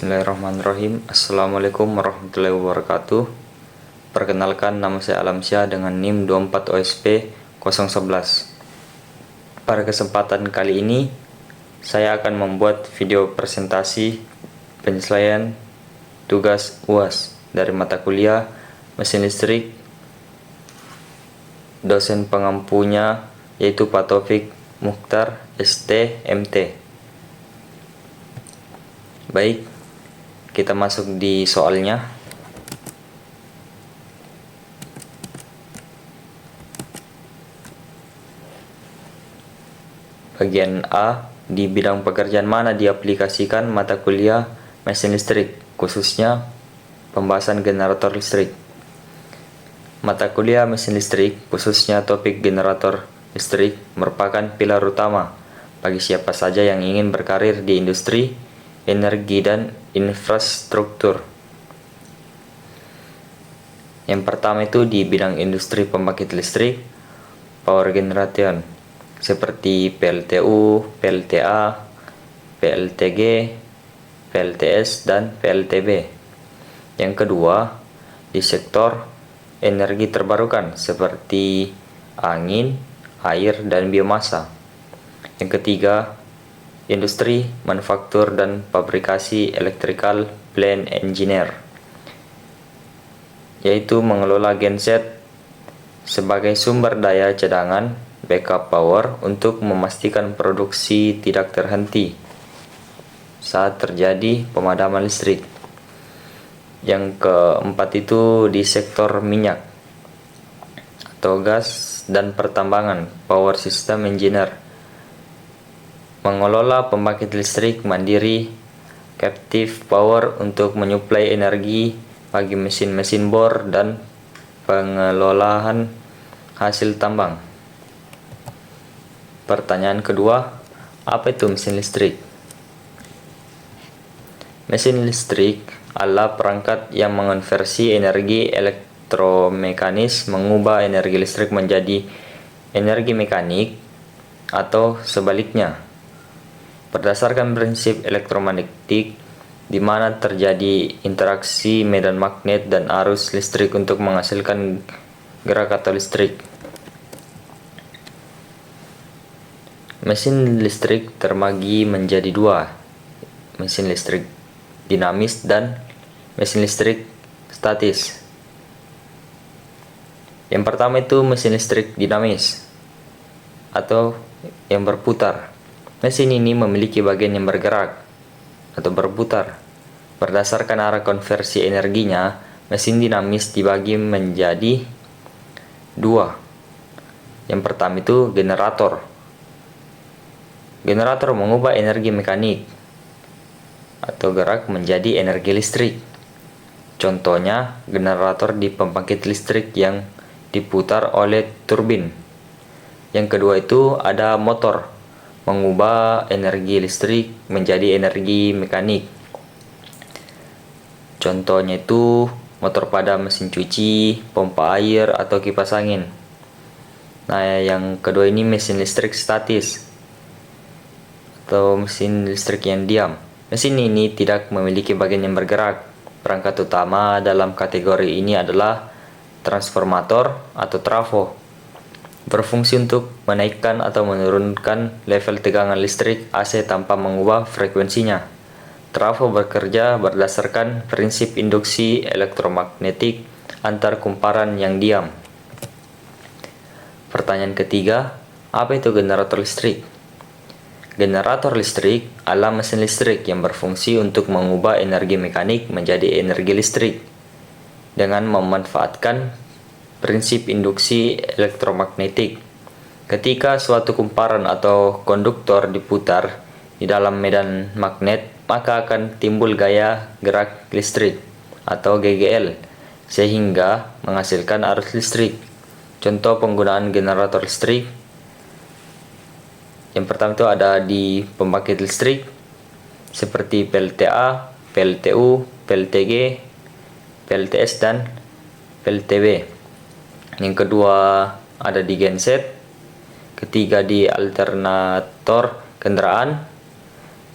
Bismillahirrahmanirrahim. Assalamualaikum warahmatullahi wabarakatuh. Perkenalkan, nama saya Alamsyah dengan NIM 24OSP 011. Pada kesempatan kali ini saya akan membuat video presentasi penyesuaian tugas UAS dari mata kuliah mesin listrik. Dosen pengampunya yaitu Pak Taufik Mukhtar ST MT. Baik, kita masuk di soalnya. Bagian A, di bidang pekerjaan mana diaplikasikan mata kuliah mesin listrik, khususnya pembahasan generator listrik. Mata kuliah mesin listrik, khususnya topik generator listrik, merupakan pilar utama bagi siapa saja yang ingin berkarir di industri, energi, dan infrastruktur. Yang pertama itu di bidang industri pembangkit listrik, power generation, seperti PLTU, PLTA, PLTG, PLTS, dan PLTB. Yang kedua, di sektor energi terbarukan seperti angin, air, dan biomasa. Yang ketiga, industri, manufaktur, dan fabrikasi electrical plant engineer, yaitu mengelola genset sebagai sumber daya cadangan backup power untuk memastikan produksi tidak terhenti saat terjadi pemadaman listrik. Yang keempat itu di sektor minyak atau gas dan pertambangan, power system engineer, mengelola pembangkit listrik mandiri captive power untuk menyuplai energi bagi mesin-mesin bor dan pengelolaan hasil tambang. Pertanyaan kedua, apa itu mesin listrik? Mesin listrik adalah perangkat yang mengonversi energi elektromekanis, mengubah energi listrik menjadi energi mekanik atau sebaliknya. Berdasarkan prinsip elektromagnetik, di mana terjadi interaksi medan magnet dan arus listrik untuk menghasilkan gerak atau listrik. Mesin listrik terbagi menjadi dua, mesin listrik dinamis dan mesin listrik statis. Yang pertama itu mesin listrik dinamis atau yang berputar. Mesin ini memiliki bagian yang bergerak atau berputar. Berdasarkan arah konversi energinya, mesin dinamis dibagi menjadi dua. Yang pertama itu generator. Generator mengubah energi mekanik atau gerak menjadi energi listrik. Contohnya, generator di pembangkit listrik yang diputar oleh turbin. Yang kedua itu ada motor, mengubah energi listrik menjadi energi mekanik. Contohnya itu motor pada mesin cuci, pompa air, atau kipas angin. Nah, yang kedua ini mesin listrik statis atau mesin listrik yang diam. Mesin ini tidak memiliki bagian yang bergerak. Perangkat utama dalam kategori ini adalah transformator atau trafo, berfungsi untuk menaikkan atau menurunkan level tegangan listrik AC tanpa mengubah frekuensinya. Trafo bekerja berdasarkan prinsip induksi elektromagnetik antar kumparan yang diam. Pertanyaan ketiga, apa itu generator listrik? Generator listrik adalah mesin listrik yang berfungsi untuk mengubah energi mekanik menjadi energi listrik dengan memanfaatkan prinsip induksi elektromagnetik. Ketika suatu kumparan atau konduktor diputar di dalam medan magnet, maka akan timbul gaya gerak listrik atau GGL sehingga menghasilkan arus listrik. Contoh penggunaan generator listrik yang pertama itu ada di pembangkit listrik seperti PLTA, PLTU, PLTG, PLTS, dan PLTB. Yang kedua ada di genset. Ketiga di alternator kendaraan.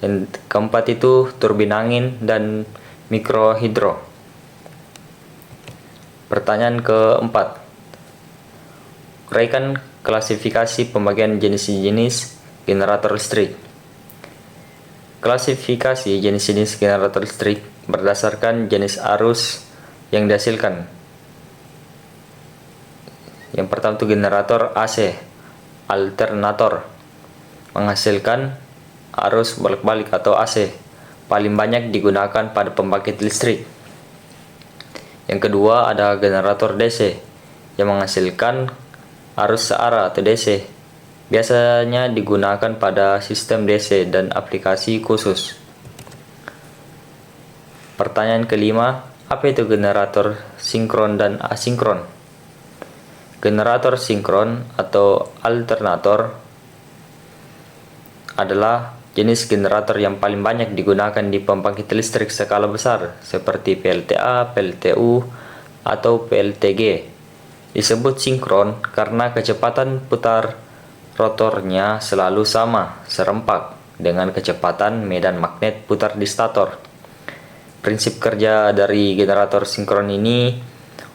Yang keempat itu turbin angin dan mikrohidro. Pertanyaan keempat, uraikan klasifikasi pembagian jenis-jenis generator listrik. Klasifikasi jenis-jenis generator listrik berdasarkan jenis arus yang dihasilkan. Yang pertama itu generator AC, alternator, menghasilkan arus bolak-balik atau AC, paling banyak digunakan pada pembangkit listrik. Yang kedua ada generator DC, yang menghasilkan arus searah atau DC, biasanya digunakan pada sistem DC dan aplikasi khusus. Pertanyaan kelima, apa itu generator sinkron dan asinkron? Generator sinkron atau alternator adalah jenis generator yang paling banyak digunakan di pembangkit listrik skala besar seperti PLTA, PLTU, atau PLTG. Disebut sinkron karena kecepatan putar rotornya selalu sama, serempak dengan kecepatan medan magnet putar di stator. Prinsip kerja dari generator sinkron ini,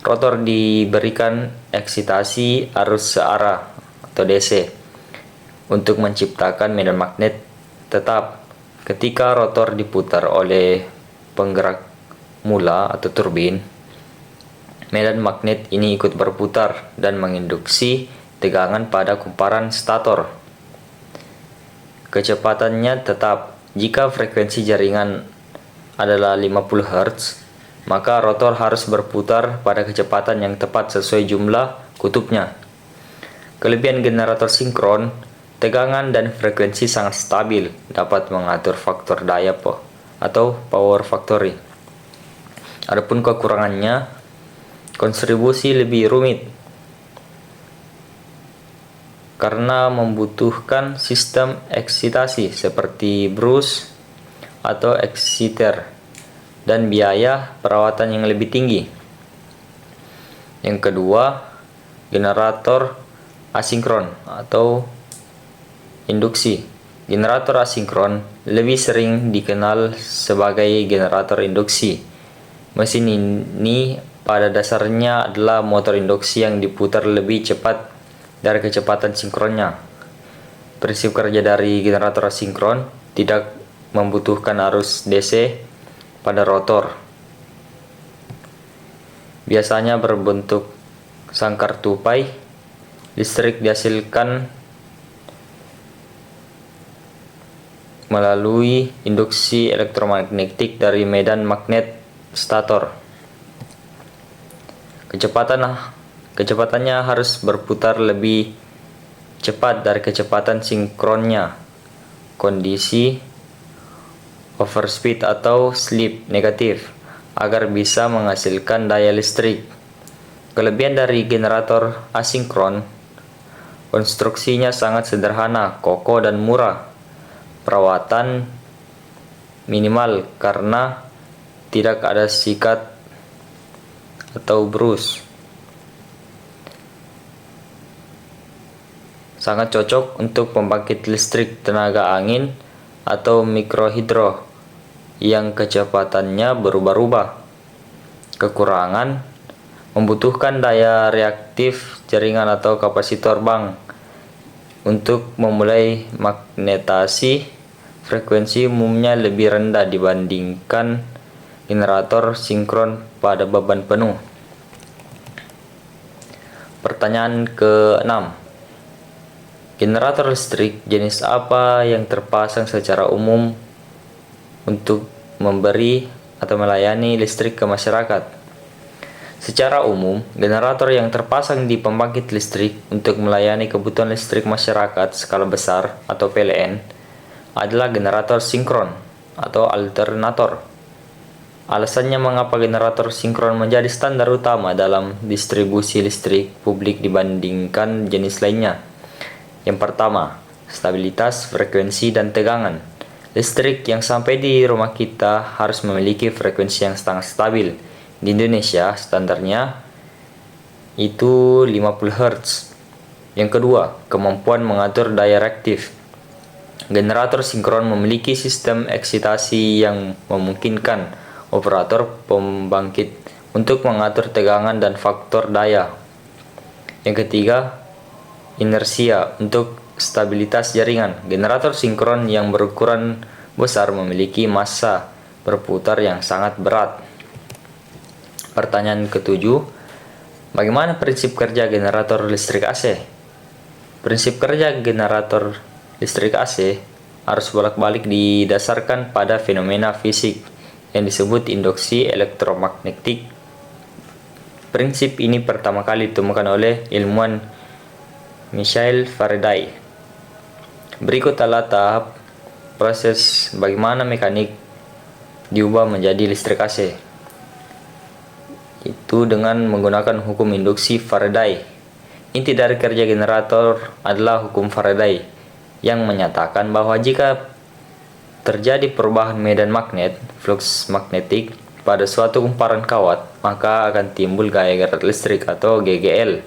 rotor diberikan eksitasi arus searah atau DC untuk menciptakan medan magnet tetap. Ketika rotor diputar oleh penggerak mula atau turbin, medan magnet ini ikut berputar dan menginduksi tegangan pada kumparan stator. Kecepatannya tetap. Jika frekuensi jaringan adalah 50 Hz, maka rotor harus berputar pada kecepatan yang tepat sesuai jumlah kutubnya. Kelebihan generator sinkron, tegangan dan frekuensi sangat stabil, dapat mengatur faktor daya atau power factory. Adapun kekurangannya, konstribusi lebih rumit karena membutuhkan sistem eksitasi seperti brush atau exciter dan biaya perawatan yang lebih tinggi. Yang kedua, generator asinkron atau induksi. Generator asinkron lebih sering dikenal sebagai generator induksi. Mesin ini pada dasarnya adalah motor induksi yang diputar lebih cepat dari kecepatan sinkronnya. Prinsip kerja dari generator asinkron tidak membutuhkan arus DC pada rotor. Biasanya berbentuk sangkar tupai. Listrik dihasilkan melalui induksi elektromagnetik dari medan magnet stator. Kecepatannya harus berputar lebih cepat dari kecepatan sinkronnya. Kondisi overspeed atau slip negatif agar bisa menghasilkan daya listrik. Kelebihan dari generator asinkron, konstruksinya sangat sederhana, kokoh dan murah. Perawatan minimal karena tidak ada sikat atau brush. Sangat cocok untuk pembangkit listrik tenaga angin atau mikrohidro yang kecepatannya berubah-ubah. Kekurangan, membutuhkan daya reaktif jaringan atau kapasitor bank untuk memulai magnetasi. Frekuensi umumnya lebih rendah dibandingkan generator sinkron pada beban penuh. Pertanyaan ke-6, generator listrik jenis apa yang terpasang secara umum untuk memberi atau melayani listrik ke masyarakat? Secara umum, generator yang terpasang di pembangkit listrik untuk melayani kebutuhan listrik masyarakat skala besar atau PLN adalah generator sinkron atau alternator. Alasannya mengapa generator sinkron menjadi standar utama dalam distribusi listrik publik dibandingkan jenis lainnya. Yang pertama, stabilitas, frekuensi, dan tegangan. Listrik yang sampai di rumah kita harus memiliki frekuensi yang sangat stabil. Di Indonesia, standarnya itu 50 Hz. Yang kedua, kemampuan mengatur daya reaktif. Generator sinkron memiliki sistem eksitasi yang memungkinkan operator pembangkit untuk mengatur tegangan dan faktor daya. Yang ketiga, inersia untuk stabilitas jaringan. Generator sinkron yang berukuran besar memiliki massa berputar yang sangat berat. Pertanyaan ketujuh, bagaimana prinsip kerja generator listrik AC? Prinsip kerja generator listrik AC harus bolak-balik didasarkan pada fenomena fisik yang disebut induksi elektromagnetik. Prinsip ini pertama kali ditemukan oleh ilmuwan Michael Faraday. Berikut adalah tahap proses bagaimana mekanik diubah menjadi listrik AC. Itu dengan menggunakan hukum induksi Faraday. Inti dari kerja generator adalah hukum Faraday yang menyatakan bahwa jika terjadi perubahan medan magnet, flux magnetik, pada suatu kumparan kawat, maka akan timbul gaya gerak listrik atau GGL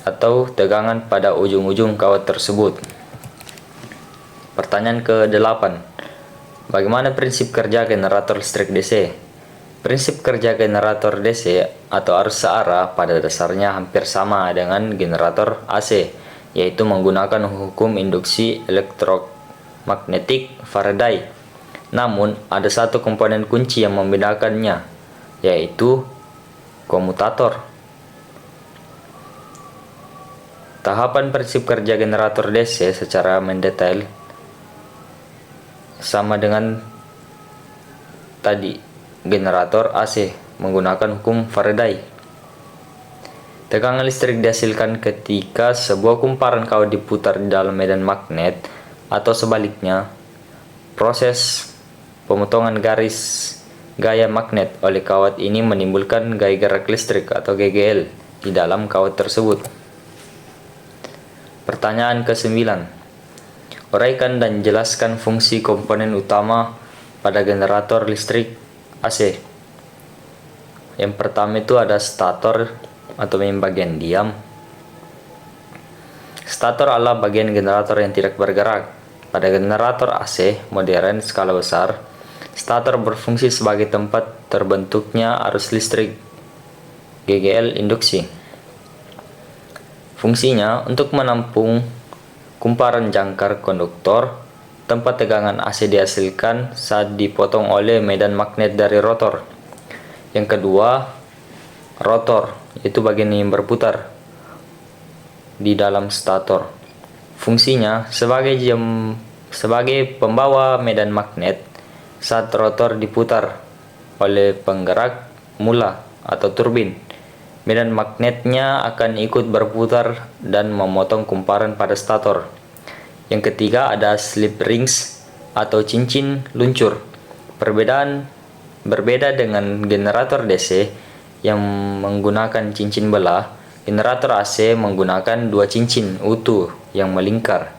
atau tegangan pada ujung-ujung kawat tersebut. Pertanyaan ke-8. Bagaimana prinsip kerja generator listrik DC? Prinsip kerja generator DC atau arus searah pada dasarnya hampir sama dengan generator AC, yaitu menggunakan hukum induksi elektromagnetik Faraday. Namun, ada satu komponen kunci yang membedakannya, yaitu komutator. Tahapan prinsip kerja generator DC secara mendetail sama dengan tadi generator AC menggunakan hukum Faraday. Tegangan listrik dihasilkan ketika sebuah kumparan kawat diputar di dalam medan magnet atau sebaliknya. Proses pemotongan garis gaya magnet oleh kawat ini menimbulkan gaya gerak listrik atau GGL di dalam kawat tersebut. Pertanyaan ke-9. Uraikan dan jelaskan fungsi komponen utama pada generator listrik AC. Yang pertama itu ada stator atau bagian diam. Stator adalah bagian generator yang tidak bergerak. Pada generator AC modern skala besar, stator berfungsi sebagai tempat terbentuknya arus listrik GGL induksi. Fungsinya untuk menampung kumparan jangkar konduktor. Tempat tegangan AC dihasilkan saat dipotong oleh medan magnet dari rotor. Yang kedua, rotor, yaitu bagian yang berputar di dalam stator. Fungsinya sebagai pembawa medan magnet saat rotor diputar oleh penggerak mula atau turbin. Medan magnetnya akan ikut berputar dan memotong kumparan pada stator. Yang ketiga ada slip rings atau cincin luncur. Berbeda dengan generator DC yang menggunakan cincin belah, generator AC menggunakan dua cincin utuh yang melingkar.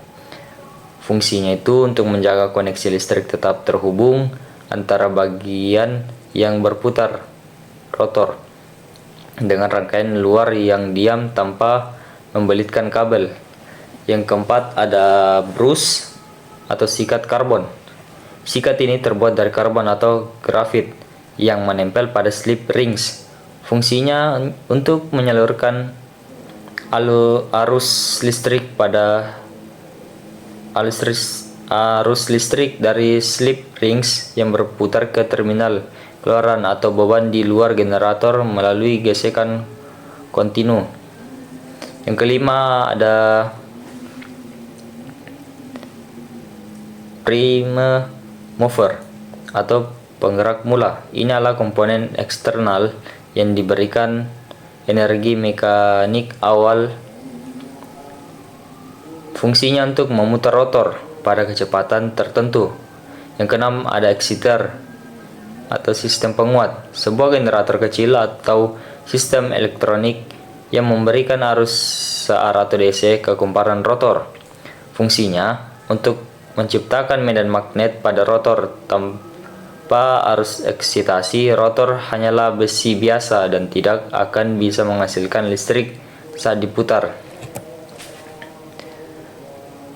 Fungsinya itu untuk menjaga koneksi listrik tetap terhubung antara bagian yang berputar rotor dengan rangkaian luar yang diam tanpa membelitkan kabel. Yang keempat ada brus atau sikat karbon. Sikat ini terbuat dari karbon atau grafit yang menempel pada slip rings. Fungsinya untuk menyalurkan arus listrik dari slip rings yang berputar ke terminal keluaran atau beban di luar generator melalui gesekan kontinu. Yang kelima ada prime mover atau penggerak mula. Ini adalah komponen eksternal yang diberikan energi mekanik awal. Fungsinya untuk memutar rotor pada kecepatan tertentu. Yang keenam ada exciter atau sistem penguat, sebuah generator kecil atau sistem elektronik yang memberikan arus searah atau DC ke kumparan rotor. Fungsinya untuk menciptakan medan magnet pada rotor. Tanpa arus eksitasi, rotor hanyalah besi biasa dan tidak akan bisa menghasilkan listrik saat diputar.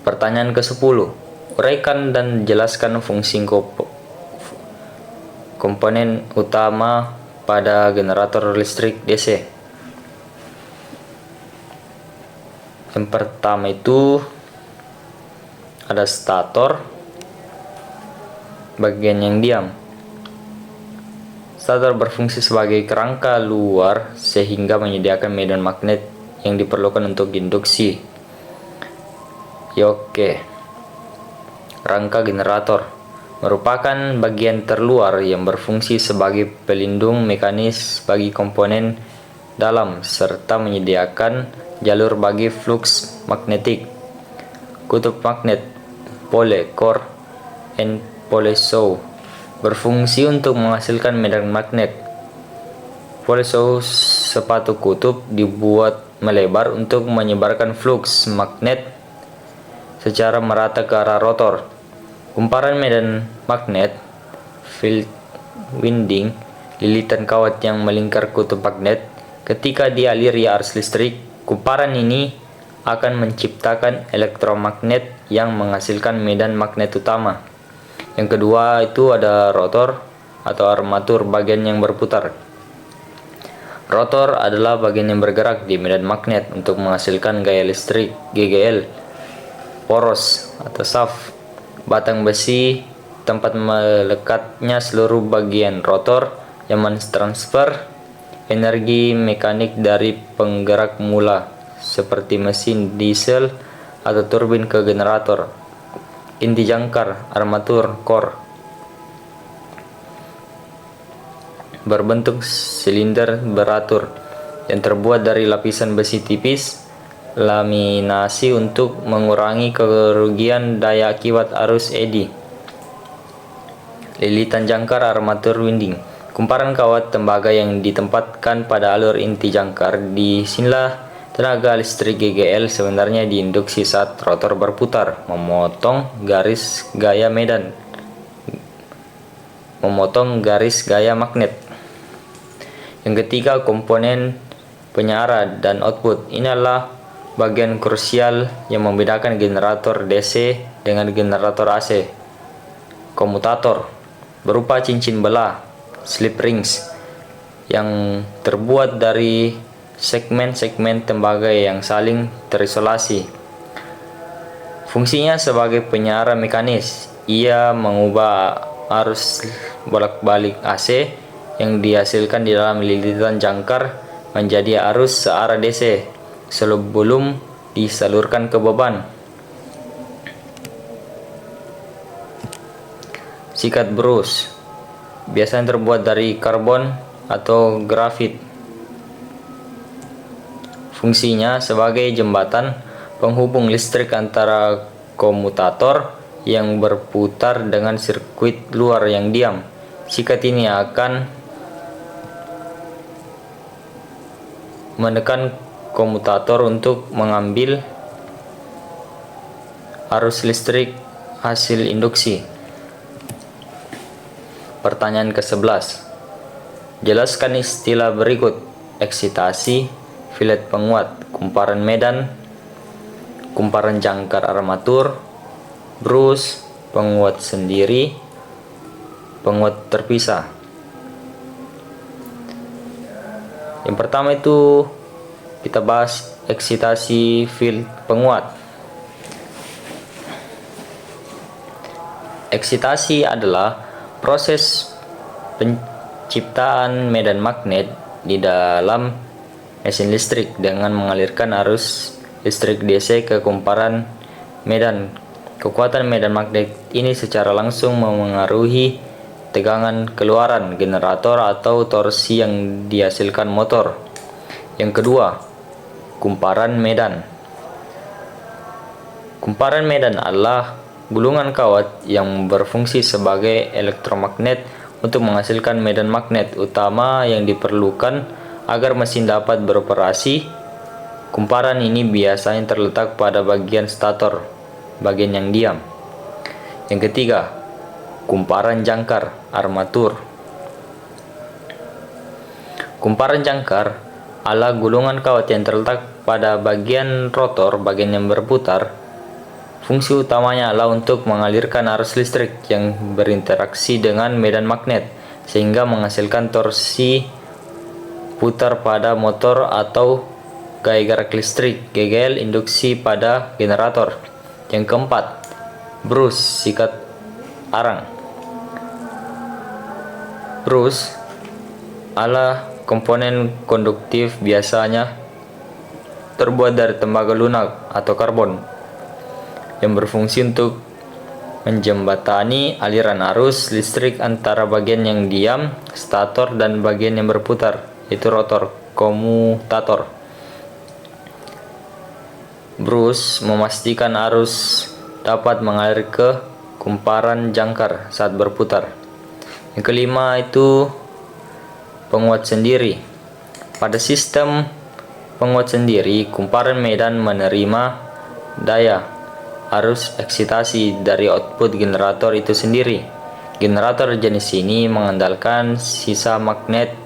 Pertanyaan ke-10. Uraikan dan jelaskan fungsi komponen utama pada generator listrik DC. Yang pertama itu ada stator, bagian yang diam. Stator berfungsi sebagai kerangka luar sehingga menyediakan medan magnet yang diperlukan untuk induksi. Oke. Rangka generator merupakan bagian terluar yang berfungsi sebagai pelindung mekanis bagi komponen dalam serta menyediakan jalur bagi flux magnetik. Kutub magnet, pole core and pole show berfungsi untuk menghasilkan medan magnet. Pole show sepatu kutub dibuat melebar untuk menyebarkan flux magnet secara merata ke arah rotor. Kumparan medan magnet, field winding, lilitan kawat yang melingkar kutub magnet. Ketika dialiri arus listrik, kumparan ini akan menciptakan elektromagnet yang menghasilkan medan magnet utama. Yang kedua itu ada rotor atau armatur, bagian yang berputar. Rotor adalah bagian yang bergerak di medan magnet untuk menghasilkan gaya listrik GGL. Poros atau shaft, batang besi tempat melekatnya seluruh bagian rotor yang mentransfer energi mekanik dari penggerak mula seperti mesin diesel atau turbin ke generator. Inti jangkar armatur core berbentuk silinder beratur yang terbuat dari lapisan besi tipis laminasi untuk mengurangi kerugian daya akibat arus eddy. Lilitan jangkar armatur winding, kumparan kawat tembaga yang ditempatkan pada alur inti jangkar. Di sinilah tenaga listrik GGL sebenarnya diinduksi saat rotor berputar, memotong garis gaya magnet. Yang ketiga, komponen penyara dan output. Ini adalah bagian krusial yang membedakan generator DC dengan generator AC. Komutator berupa cincin belah, slip rings, yang terbuat dari segmen-segmen tembaga yang saling terisolasi. Fungsinya sebagai penyara mekanis. Ia mengubah arus bolak-balik AC yang dihasilkan di dalam lilitan jangkar menjadi arus searah DC sebelum disalurkan ke beban. Sikat brus biasanya terbuat dari karbon atau grafit. Fungsinya sebagai jembatan penghubung listrik antara komutator yang berputar dengan sirkuit luar yang diam. Sikat ini akan menekan komutator untuk mengambil arus listrik hasil induksi. Pertanyaan ke-11. Jelaskan istilah berikut: eksitasi, filet penguat, kumparan medan, kumparan jangkar armatur, brus, penguat sendiri, penguat terpisah. Yang pertama itu kita bahas eksitasi field penguat. Eksitasi adalah proses penciptaan medan magnet di dalam mesin listrik dengan mengalirkan arus listrik DC ke kumparan medan. Kekuatan medan magnet ini secara langsung memengaruhi tegangan keluaran generator atau torsi yang dihasilkan motor. Yang kedua, kumparan medan. Kumparan medan adalah gulungan kawat yang berfungsi sebagai elektromagnet untuk menghasilkan medan magnet utama yang diperlukan agar mesin dapat beroperasi. Kumparan ini biasanya terletak pada bagian stator, bagian yang diam. Yang ketiga, kumparan jangkar armatur. Kumparan jangkar adalah gulungan kawat yang terletak pada bagian rotor, bagian yang berputar, Fungsi utamanya adalah untuk mengalirkan arus listrik yang berinteraksi dengan medan magnet sehingga menghasilkan torsi putar pada motor atau gaya gerak listrik (GGL) induksi pada generator. Yang keempat, brus sikat arang. Brus adalah komponen konduktif biasanya terbuat dari tembaga lunak atau karbon yang berfungsi untuk menjembatani aliran arus listrik antara bagian yang diam, stator, dan bagian yang berputar, yaitu rotor, komutator. Brus memastikan arus dapat mengalir ke kumparan jangkar saat berputar. Yang kelima itu penguat sendiri. Pada sistem penguat sendiri, kumparan medan menerima daya arus eksitasi dari output generator itu sendiri. Generator jenis ini mengandalkan sisa magnet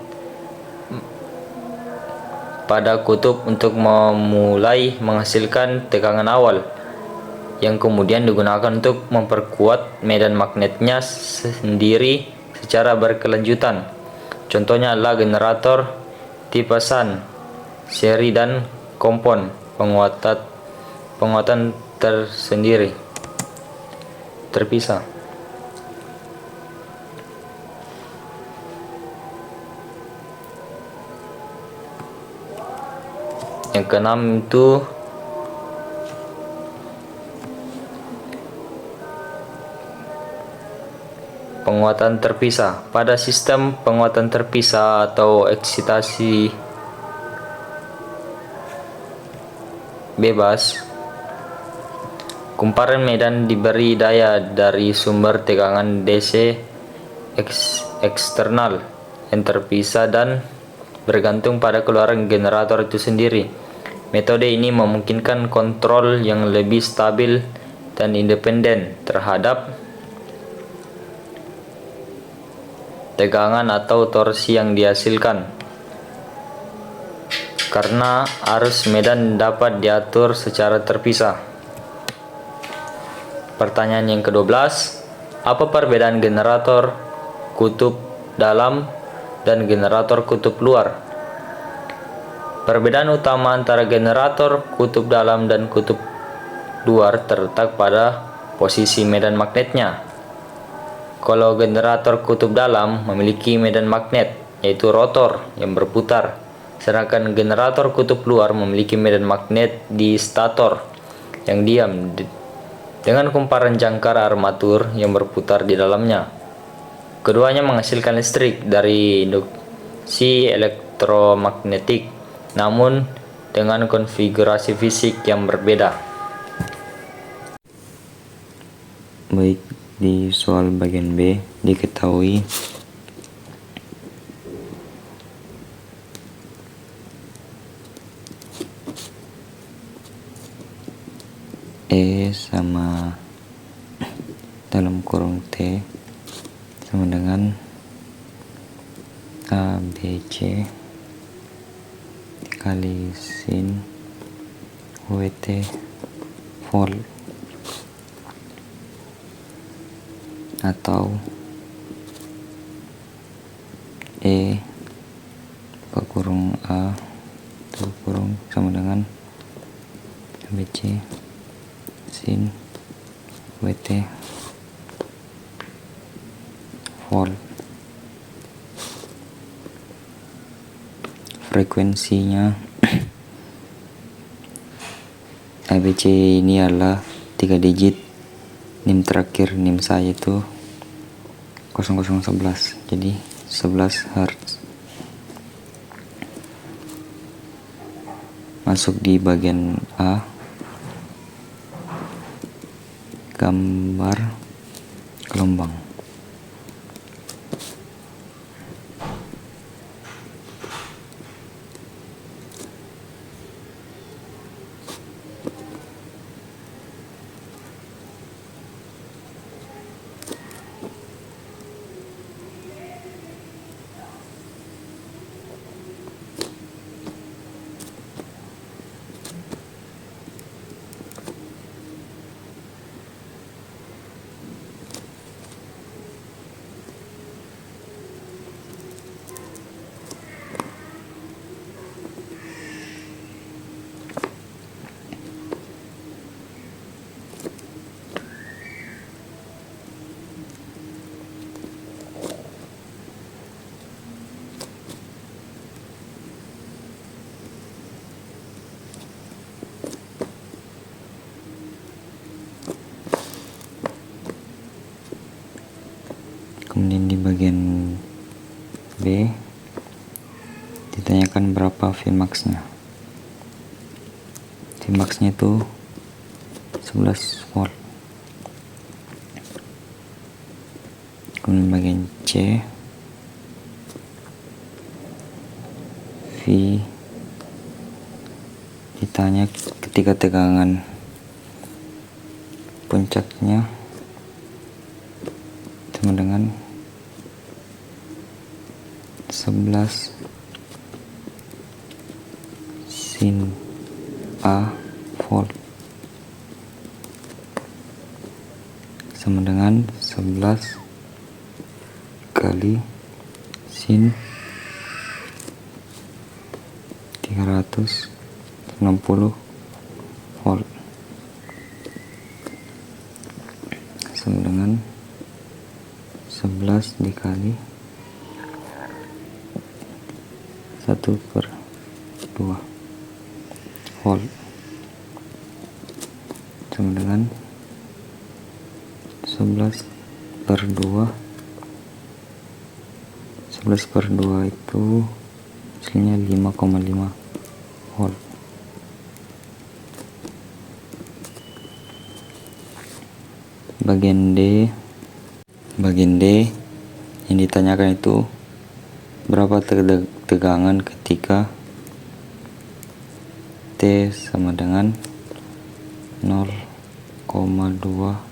pada kutub untuk memulai menghasilkan tegangan awal yang kemudian digunakan untuk memperkuat medan magnetnya sendiri secara berkelanjutan. Contohnya adalah generator tipe Sun, seri, dan kompon penguatan tersendiri terpisah. Yang keenam itu penguatan terpisah. Pada sistem penguatan terpisah atau eksitasi bebas, kumparan medan diberi daya dari sumber tegangan DC eksternal yang terpisah dan bergantung pada keluaran generator itu sendiri. Metode ini memungkinkan kontrol yang lebih stabil dan independen terhadap tegangan atau torsi yang dihasilkan, karena arus medan dapat diatur secara terpisah. Pertanyaan yang ke-12, apa perbedaan generator kutub dalam dan generator kutub luar? Perbedaan utama antara generator kutub dalam dan kutub luar terletak pada posisi medan magnetnya. Kalau generator kutub dalam memiliki medan magnet, yaitu rotor yang berputar, sedangkan generator kutub luar memiliki medan magnet di stator yang diam dengan kumparan jangkar armatur yang berputar di dalamnya. Keduanya menghasilkan listrik dari induksi elektromagnetik, namun dengan konfigurasi fisik yang berbeda. Baik, di soal bagian B diketahui E sama dalam kurung T sama dengan ABC kali sin WT volt, atau E buka kurung A tutup kurung sama dengan ABC sin WT volt. Frekuensinya ABC ini adalah 3 digit, NIM terakhir NIM saya itu 0011, jadi 11 Hz. Masuk di bagian A, gambar gelombang. Kemudian di bagian B ditanyakan berapa Vmax nya. Vmax nya itu 11 volt. Kemudian bagian C, V ditanya ketika tegangan puncaknya sama dengan 11 sin A volt sama dengan 11 kali sin 360 volt sama dengan 11 dikali 1/2 volt sama dengan 11/2 itu hasilnya 5,5 volt. Bagian D yang ditanyakan itu berapa tegangan ketika T sama dengan 0,216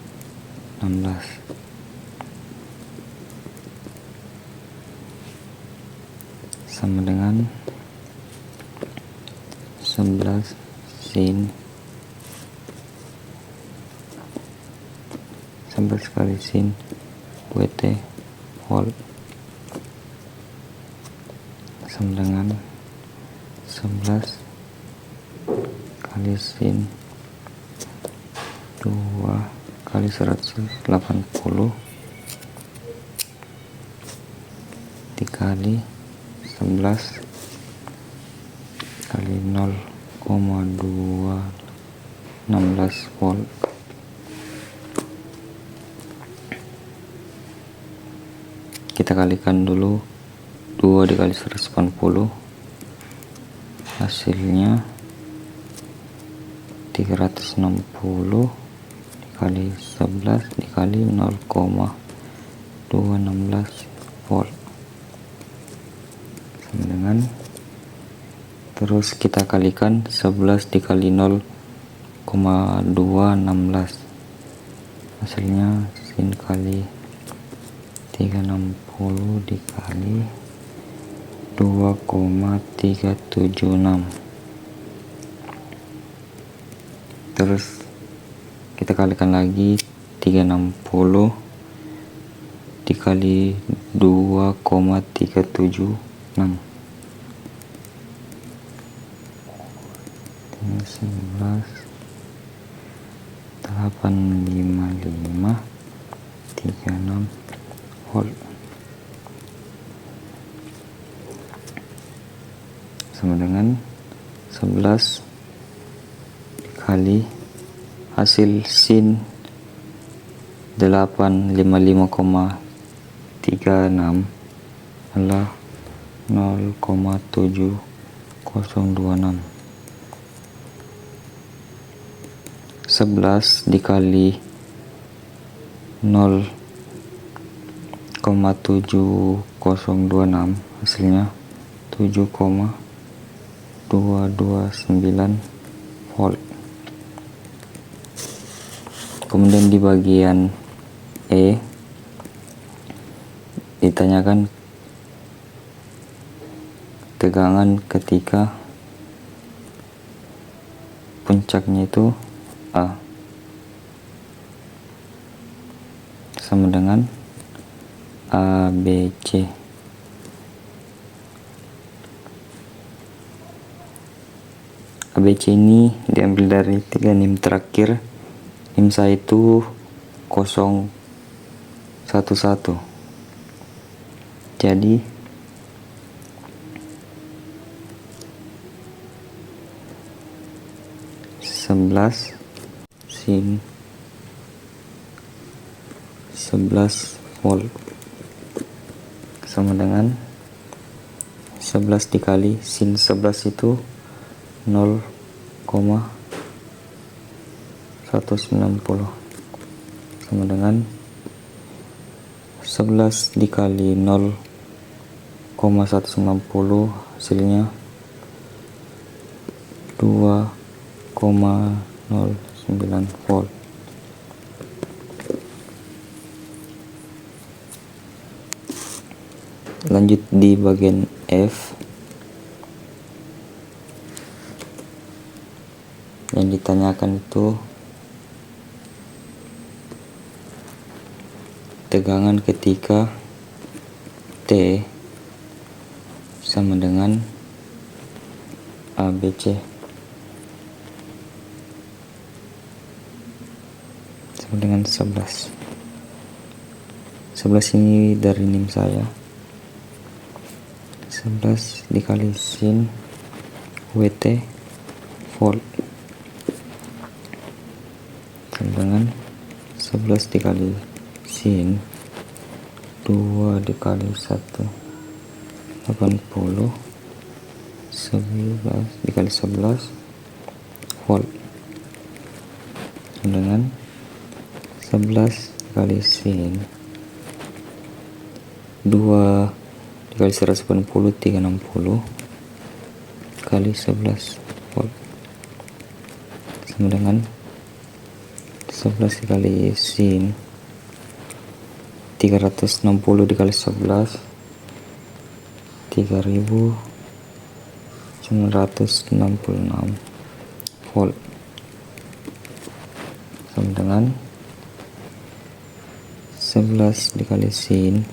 sama dengan 11 sin 11 kali sin WT volt sama dengan 11 kali sin 2 kali 180 dikali 11 kali 0,216 volt. Kita kalikan dulu 2 dikali 180, hasilnya 360 dikali 11 dikali 0,216 volt sama dengan, terus kita kalikan 11 dikali 0,216, hasilnya sin kali 360 dikali 2,376. Terus kita kalikan lagi 360 dikali 2,376, 11 855 36 volt sama dengan 11 dikali hasil sin 855,36 adalah 0,7026. 11 dikali 0,7026 hasilnya 7,229 volt. Kemudian di bagian E ditanyakan tegangan ketika puncaknya itu A sama dengan ABC. ABC ini diambil dari 3 NIM terakhir. NIM saya itu 011. Jadi sin 11 volt sama dengan 11 dikali sin 11 itu 0,190 sama dengan 11 dikali 0,190 hasilnya 2,09 volt. Lanjut di bagian F, yang ditanyakan itu tegangan ketika T sama dengan ABC sama dengan 11. 11 ini dari NIM saya. 11 dikali sin WT volt sama dengan 11 dikali sin 2 dikali 1 80 11 dikali 11 volt sama dengan 11 dikali sin 2 dikali 180 360 kali 11 volt sama dengan 11 dikali sin 360 dikali 11 3966 volt sama dengan 11 dikali sin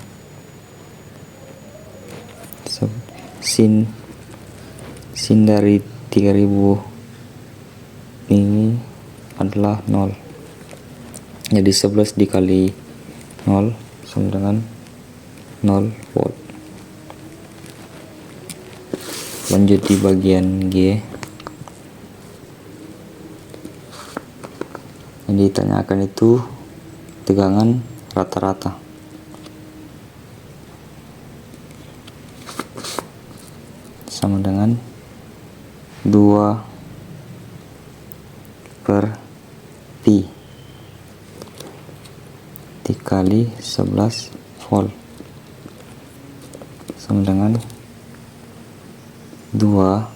dari 3000 ini adalah 0, jadi 11 dikali 0 sama dengan 0 volt. Lanjut di bagian G, yang ditanyakan itu tegangan rata-rata. Sama dengan 2 per pi dikali 11 volt sama dengan 2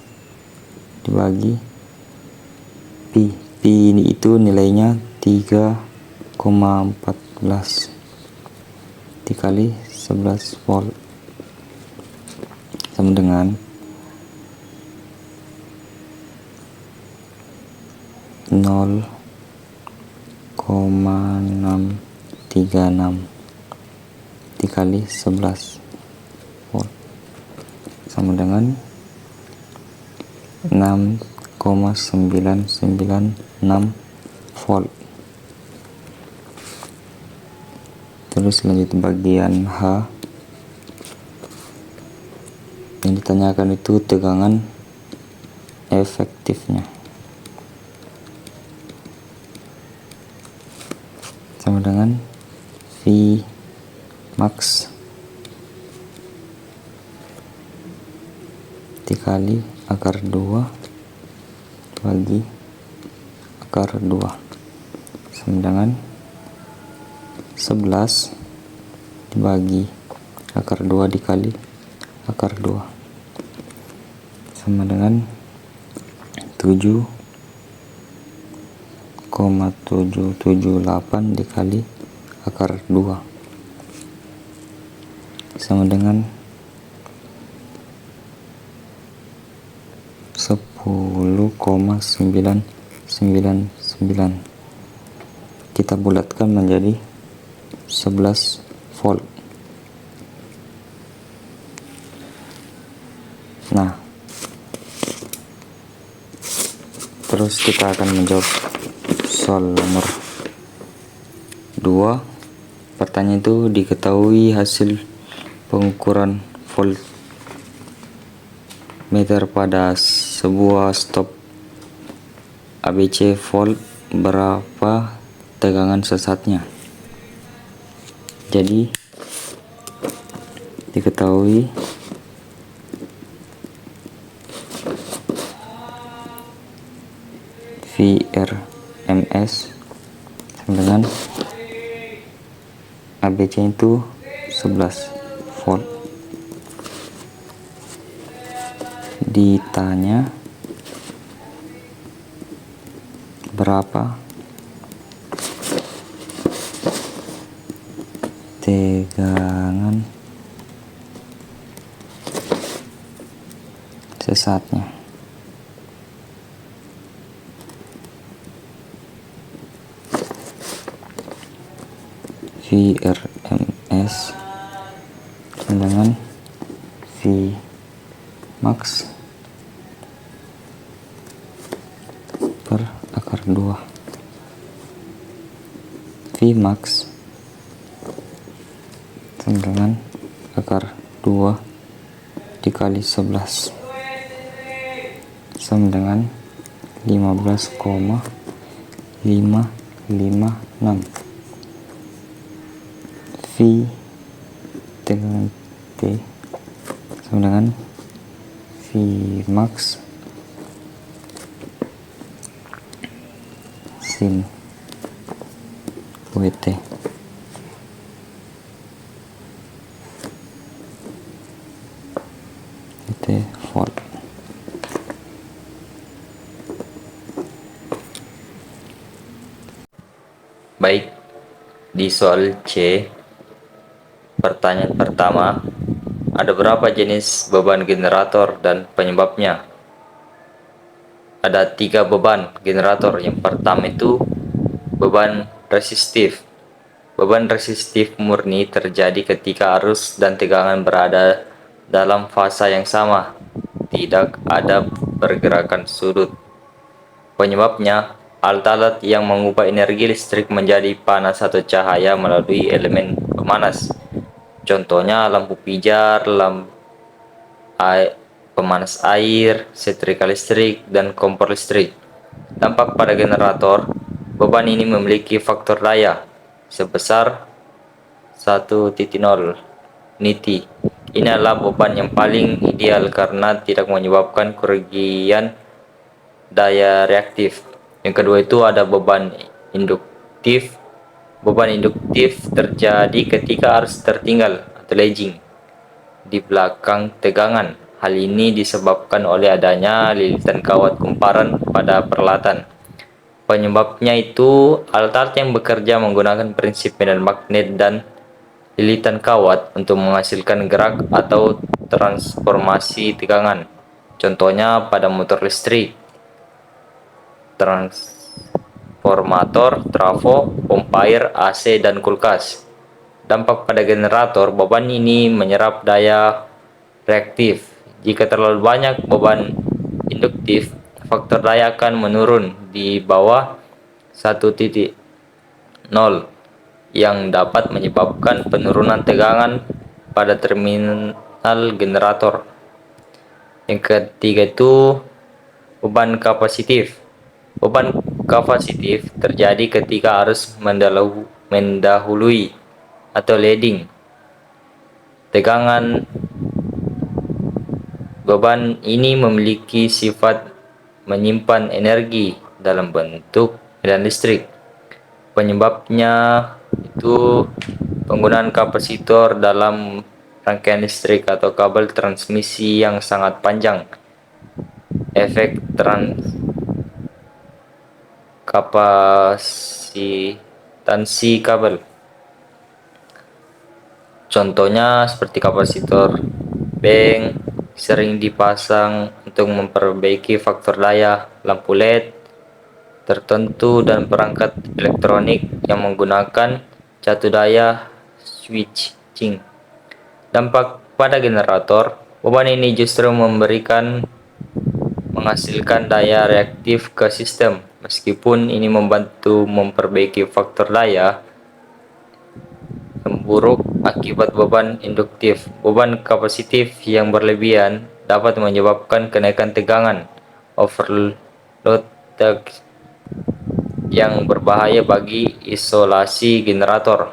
dibagi pi. Pi ini itu nilainya 3,14 dikali 11 volt sama dengan 0,636 dikali 11 volt sama dengan 6,996 volt. Terus lanjut bagian H, yang ditanyakan itu tegangan efektifnya sama dengan V max dikali akar 2 bagi akar 2 sama dengan 11 dibagi akar 2 dikali akar 2 sama dengan 7,778 dikali akar 2 sama dengan 10,999. Kita bulatkan menjadi 11 volt. Nah, terus kita akan menjawab soal nomor 2. Pertanyaan itu diketahui hasil pengukuran volt meter pada sebuah stop ABC volt, berapa tegangan sesatnya. Jadi diketahui VRMS sama dengan ABC itu 11 volt. Ditanya berapa tegangan sesatnya. VRMS dengan V max per akar 2. V max dengan akar 2 dikali 11 sama dengan 15,556. V dengan T sama dengan V max sin WT. WT volt. Baik, di soal C, pertanyaan pertama, ada berapa jenis beban generator dan penyebabnya? Ada 3 beban generator. Yang pertama itu beban resistif. Beban resistif murni terjadi ketika arus dan tegangan berada dalam fasa yang sama, tidak ada pergerakan sudut. Penyebabnya, alat-alat yang mengubah energi listrik menjadi panas atau cahaya melalui elemen pemanas. Contohnya lampu pijar, pemanas air, setrika listrik, dan kompor listrik. Dampak pada generator, beban ini memiliki faktor daya sebesar 1,0 niti. Ini adalah beban yang paling ideal karena tidak menyebabkan kerugian daya reaktif. Yang kedua itu ada beban induktif. Beban induktif terjadi ketika arus tertinggal atau lagging di belakang tegangan. Hal ini disebabkan oleh adanya lilitan kawat kumparan pada peralatan. Penyebabnya itu alat-alat yang bekerja menggunakan prinsip medan magnet dan lilitan kawat untuk menghasilkan gerak atau transformasi tegangan. Contohnya pada motor listrik, transformator, trafo, pompa air, AC, dan kulkas. Dampak pada generator, beban ini menyerap daya reaktif. Jika terlalu banyak beban induktif, faktor daya akan menurun di bawah 1,0 yang dapat menyebabkan penurunan tegangan pada terminal generator. Yang ketiga itu beban kapasitif. Beban kapasitif terjadi ketika arus mendahului atau leading tegangan. Beban ini memiliki sifat menyimpan energi dalam bentuk medan listrik. Penyebabnya itu penggunaan kapasitor dalam rangkaian listrik atau kabel transmisi yang sangat panjang. Efek kapasitansi kabel. Contohnya seperti kapasitor bank sering dipasang untuk memperbaiki faktor daya lampu LED tertentu dan perangkat elektronik yang menggunakan catu daya switching. Dampak pada generator, beban ini justru menghasilkan daya reaktif ke sistem. Meskipun ini membantu memperbaiki faktor daya buruk akibat beban induktif. Beban kapasitif yang berlebihan dapat menyebabkan kenaikan tegangan overload yang berbahaya bagi isolasi generator.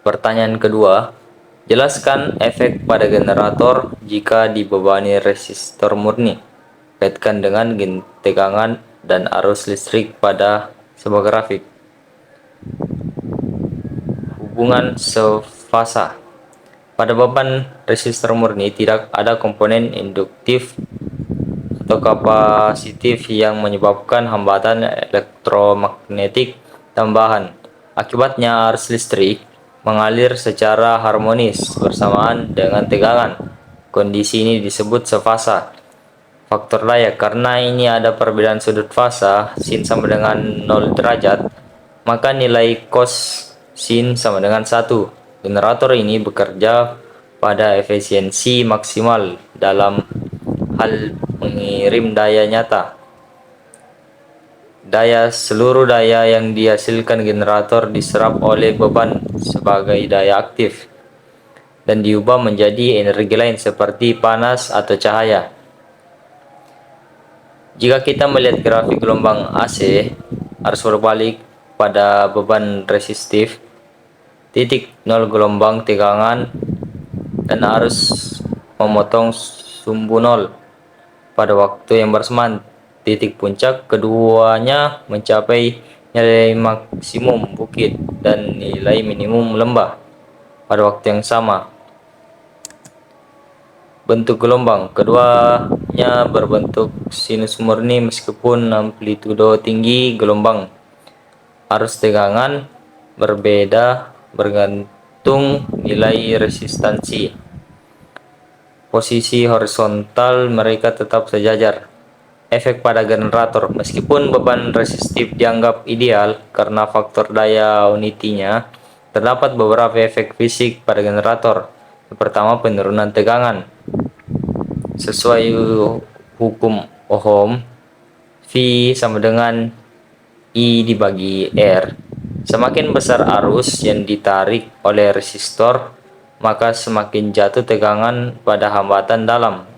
Pertanyaan kedua, Jelaskan efek pada generator jika dibebani resistor murni. Kaitkan dengan tegangan dan arus listrik pada sebuah grafik. Hubungan sefasa. Pada beban resistor murni tidak ada komponen induktif atau kapasitif yang menyebabkan hambatan elektromagnetik tambahan. Akibatnya arus listrik mengalir secara harmonis bersamaan dengan tegangan. Kondisi ini disebut sefasa. Faktor daya, karena ini ada perbedaan sudut fasa sin sama dengan 0 derajat, maka nilai cos sin sama dengan 1. Generator ini bekerja pada efisiensi maksimal dalam hal mengirim daya nyata. Seluruh daya yang dihasilkan generator diserap oleh beban sebagai daya aktif dan diubah menjadi energi lain seperti panas atau cahaya. Jika kita melihat grafik gelombang AC, arus berbalik pada beban resistif, titik 0 gelombang tegangan, dan arus memotong sumbu 0 pada waktu yang bersamaan. Titik puncak keduanya mencapai nilai maksimum bukit dan nilai minimum lembah pada waktu yang sama. Bentuk gelombang keduanya berbentuk sinus murni meskipun amplitudo tinggi gelombang. Arus tegangan berbeda bergantung nilai resistansi. Posisi horizontal mereka tetap sejajar. Efek pada generator. Meskipun beban resistif dianggap ideal karena faktor daya unitinya, terdapat beberapa efek fisik pada generator. Yang pertama, penurunan tegangan. Sesuai hukum Ohm, V sama dengan I dibagi R. Semakin besar arus yang ditarik oleh resistor, maka semakin jatuh tegangan pada hambatan dalam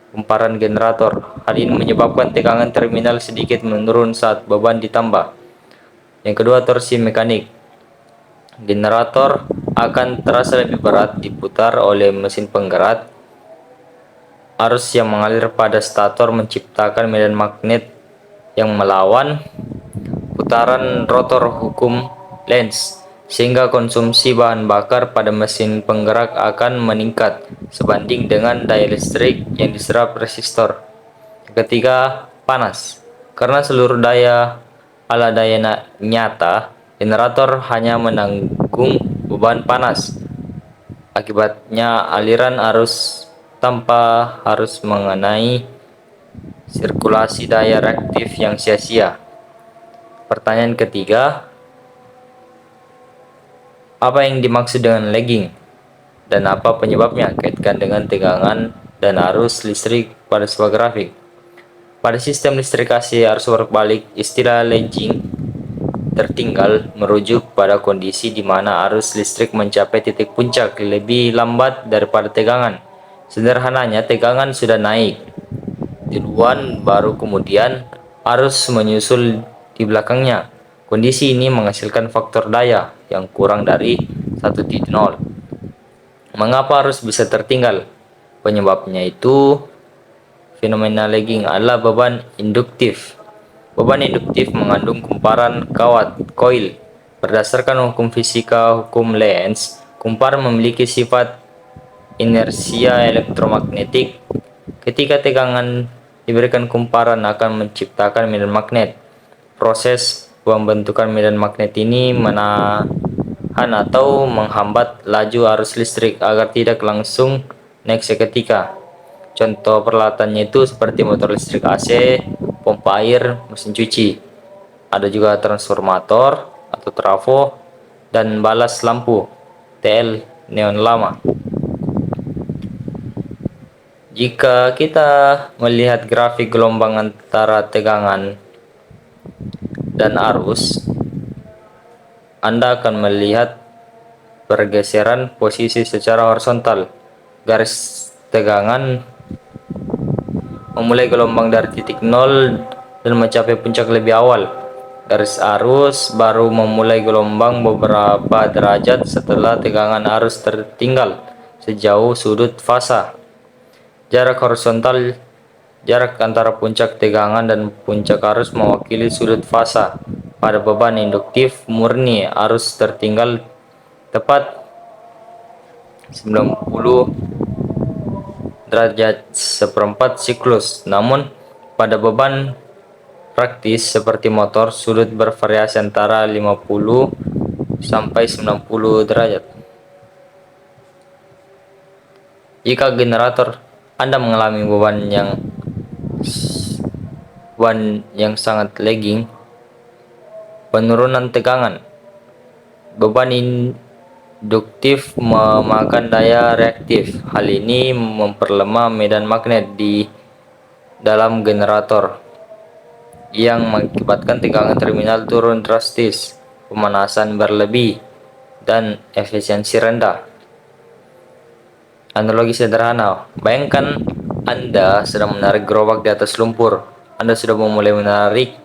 kumparan generator. Hal ini menyebabkan tegangan terminal sedikit menurun saat beban ditambah. Yang kedua, torsi mekanik. Generator akan terasa lebih berat diputar oleh mesin penggerak. Arus yang mengalir pada stator menciptakan medan magnet yang melawan putaran rotor hukum Lenz, sehingga konsumsi bahan bakar pada mesin penggerak akan meningkat sebanding dengan daya listrik yang diserap resistor. Ketiga, panas. Karena seluruh daya ala daya nyata, generator hanya menanggung beban panas. Akibatnya aliran arus tanpa harus mengenai sirkulasi daya reaktif yang sia-sia. Pertanyaan ketiga, apa yang dimaksud dengan lagging dan apa penyebabnya? Kaitkan dengan tegangan dan arus listrik pada sebuah grafik. Pada sistem listrik AC arus berbalik, istilah lagging tertinggal merujuk pada kondisi di mana arus listrik mencapai titik puncak lebih lambat daripada tegangan. Sederhananya, tegangan sudah naik duluan, baru kemudian arus menyusul di belakangnya. Kondisi ini menghasilkan faktor daya yang kurang dari 1.0. Mengapa arus bisa tertinggal? Penyebabnya itu fenomena lagging adalah beban induktif. Beban induktif mengandung kumparan kawat koil. Berdasarkan hukum fisika hukum Lenz, kumparan memiliki sifat inersia elektromagnetik. Ketika tegangan diberikan, kumparan akan menciptakan medan magnet. Proses pembentukan medan magnet ini menahan atau menghambat laju arus listrik agar tidak langsung naik seketika. Contoh peralatannya itu seperti motor listrik AC, pompa air, mesin cuci. Ada juga transformator atau trafo dan balas lampu TL neon lama. Jika kita melihat grafik gelombang antara tegangan dan arus, Anda akan melihat pergeseran posisi secara horizontal. Garis tegangan memulai gelombang dari titik 0 dan mencapai puncak lebih awal. Garis arus baru memulai gelombang beberapa derajat setelah tegangan arus tertinggal sejauh sudut fasa. Jarak horizontal, jarak antara puncak tegangan dan puncak arus mewakili sudut fasa. Pada beban induktif murni, arus tertinggal tepat 90 derajat seperempat siklus. Namun, pada beban praktis seperti motor, sudut bervariasi antara 50 sampai 90 derajat. Jika generator Anda mengalami beban yang sangat lagging, penurunan tegangan, beban induktif memakan daya reaktif. Hal ini memperlemah medan magnet di dalam generator yang mengakibatkan tegangan terminal turun drastis, pemanasan berlebih, dan efisiensi rendah. Analogi sederhana, bayangkan Anda sedang menarik gerobak di atas lumpur. Anda sudah memulai menarik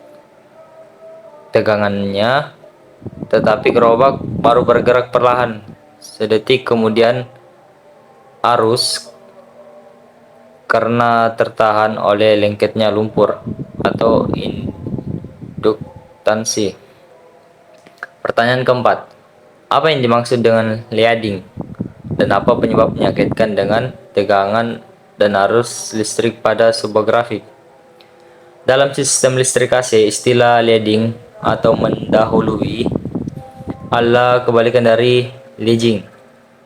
tegangannya, tetapi gerobak baru bergerak perlahan. Sedetik kemudian, arus karena tertahan oleh lengketnya lumpur atau induktansi. Pertanyaan keempat, apa yang dimaksud dengan leading dan apa penyebabnya? Kaitkan dengan tegangan dan arus listrik pada sebuah grafik. Dalam sistem listrik AC, istilah leading atau mendahului adalah kebalikan dari lagging.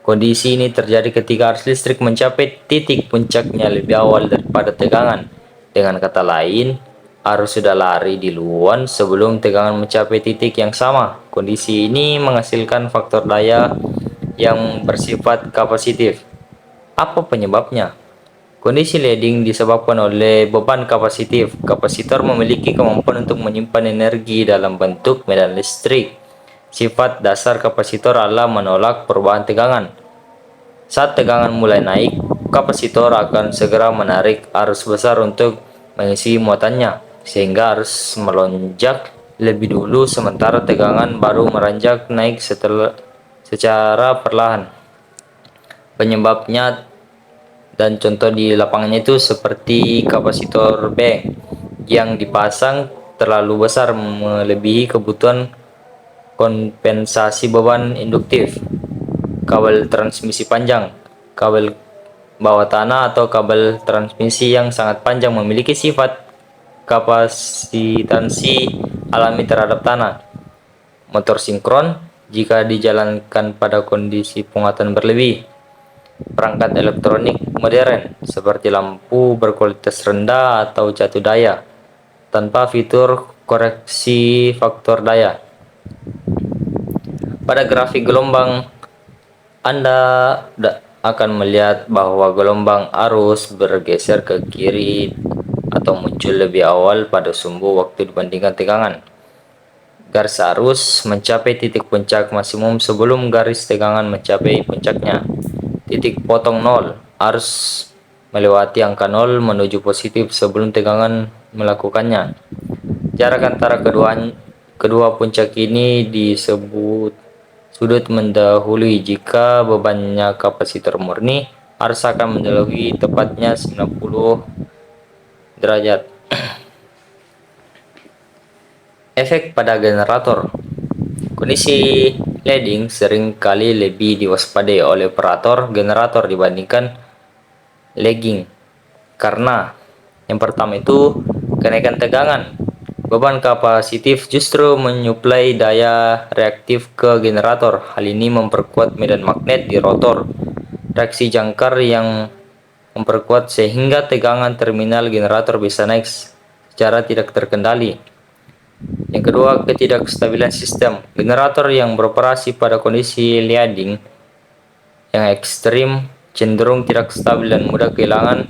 Kondisi ini terjadi ketika arus listrik mencapai titik puncaknya lebih awal daripada tegangan. Dengan kata lain, arus sudah lari duluan sebelum tegangan mencapai titik yang sama. Kondisi ini menghasilkan faktor daya yang bersifat kapasitif. Apa penyebabnya? Kondisi leading disebabkan oleh beban kapasitif. Kapasitor memiliki kemampuan untuk menyimpan energi dalam bentuk medan listrik. Sifat dasar kapasitor adalah menolak perubahan tegangan. Saat tegangan mulai naik, kapasitor akan segera menarik arus besar untuk mengisi muatannya, sehingga arus melonjak lebih dulu sementara tegangan baru meranjak naik secara perlahan. Penyebabnya dan contoh di lapangannya itu seperti kapasitor bank yang dipasang terlalu besar melebihi kebutuhan kompensasi beban induktif, kabel transmisi panjang, kabel bawah tanah atau kabel transmisi yang sangat panjang memiliki sifat kapasitansi alami terhadap tanah. Motor sinkron jika dijalankan pada kondisi penguatan berlebih. Perangkat elektronik modern seperti lampu berkualitas rendah atau jatuh daya tanpa fitur koreksi faktor daya. Pada grafik gelombang, Anda akan melihat bahwa gelombang arus bergeser ke kiri atau muncul lebih awal pada sumbu waktu dibandingkan tegangan. Garis arus mencapai titik puncak maksimum sebelum garis tegangan mencapai puncaknya. Titik potong 0, arus melewati angka 0 menuju positif sebelum tegangan melakukannya. Jarak antara kedua puncak ini disebut sudut mendahului. Jika bebannya kapasitor murni, arus akan mendahului tepatnya 90 derajat. Efek pada generator. Kondisi leading sering kali lebih diwaspadai oleh operator generator dibandingkan lagging. Karena yang pertama itu kenaikan tegangan. Beban kapasitif justru menyuplai daya reaktif ke generator. Hal ini memperkuat medan magnet di rotor. Reaksi jangkar yang memperkuat sehingga tegangan terminal generator bisa naik secara tidak terkendali. Yang kedua, ketidakstabilan sistem. Generator yang beroperasi pada kondisi leading yang ekstrim cenderung tidak stabil dan mudah kehilangan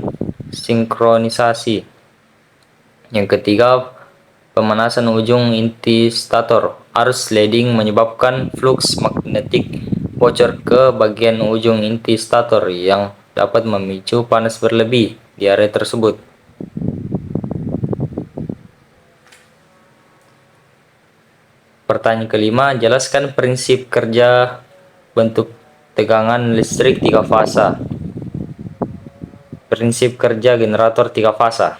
sinkronisasi. Yang ketiga, pemanasan ujung inti stator. Arus leading menyebabkan fluks magnetik bocor ke bagian ujung inti stator yang dapat memicu panas berlebih di area tersebut. Pertanyaan kelima, jelaskan prinsip kerja bentuk tegangan listrik 3 fasa. Prinsip kerja generator 3 fasa.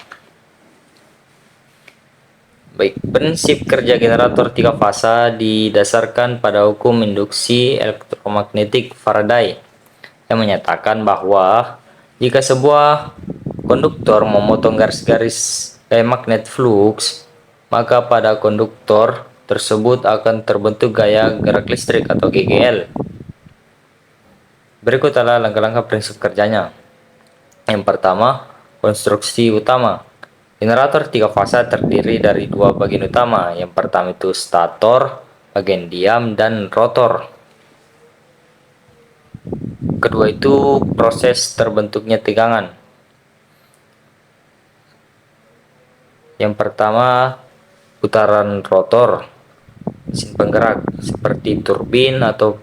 Baik, prinsip kerja generator 3 fasa didasarkan pada hukum induksi elektromagnetik Faraday yang menyatakan bahwa jika sebuah konduktor memotong garis-garis magnet flux, maka pada konduktor tersebut akan terbentuk gaya gerak listrik atau GGL. Berikut adalah langkah-langkah prinsip kerjanya. Yang pertama, konstruksi utama. Generator 3 fasa terdiri dari 2 bagian utama. Yang pertama itu stator, bagian diam, dan rotor. Kedua itu proses terbentuknya tegangan. Yang pertama, putaran rotor. Mesin penggerak seperti turbin atau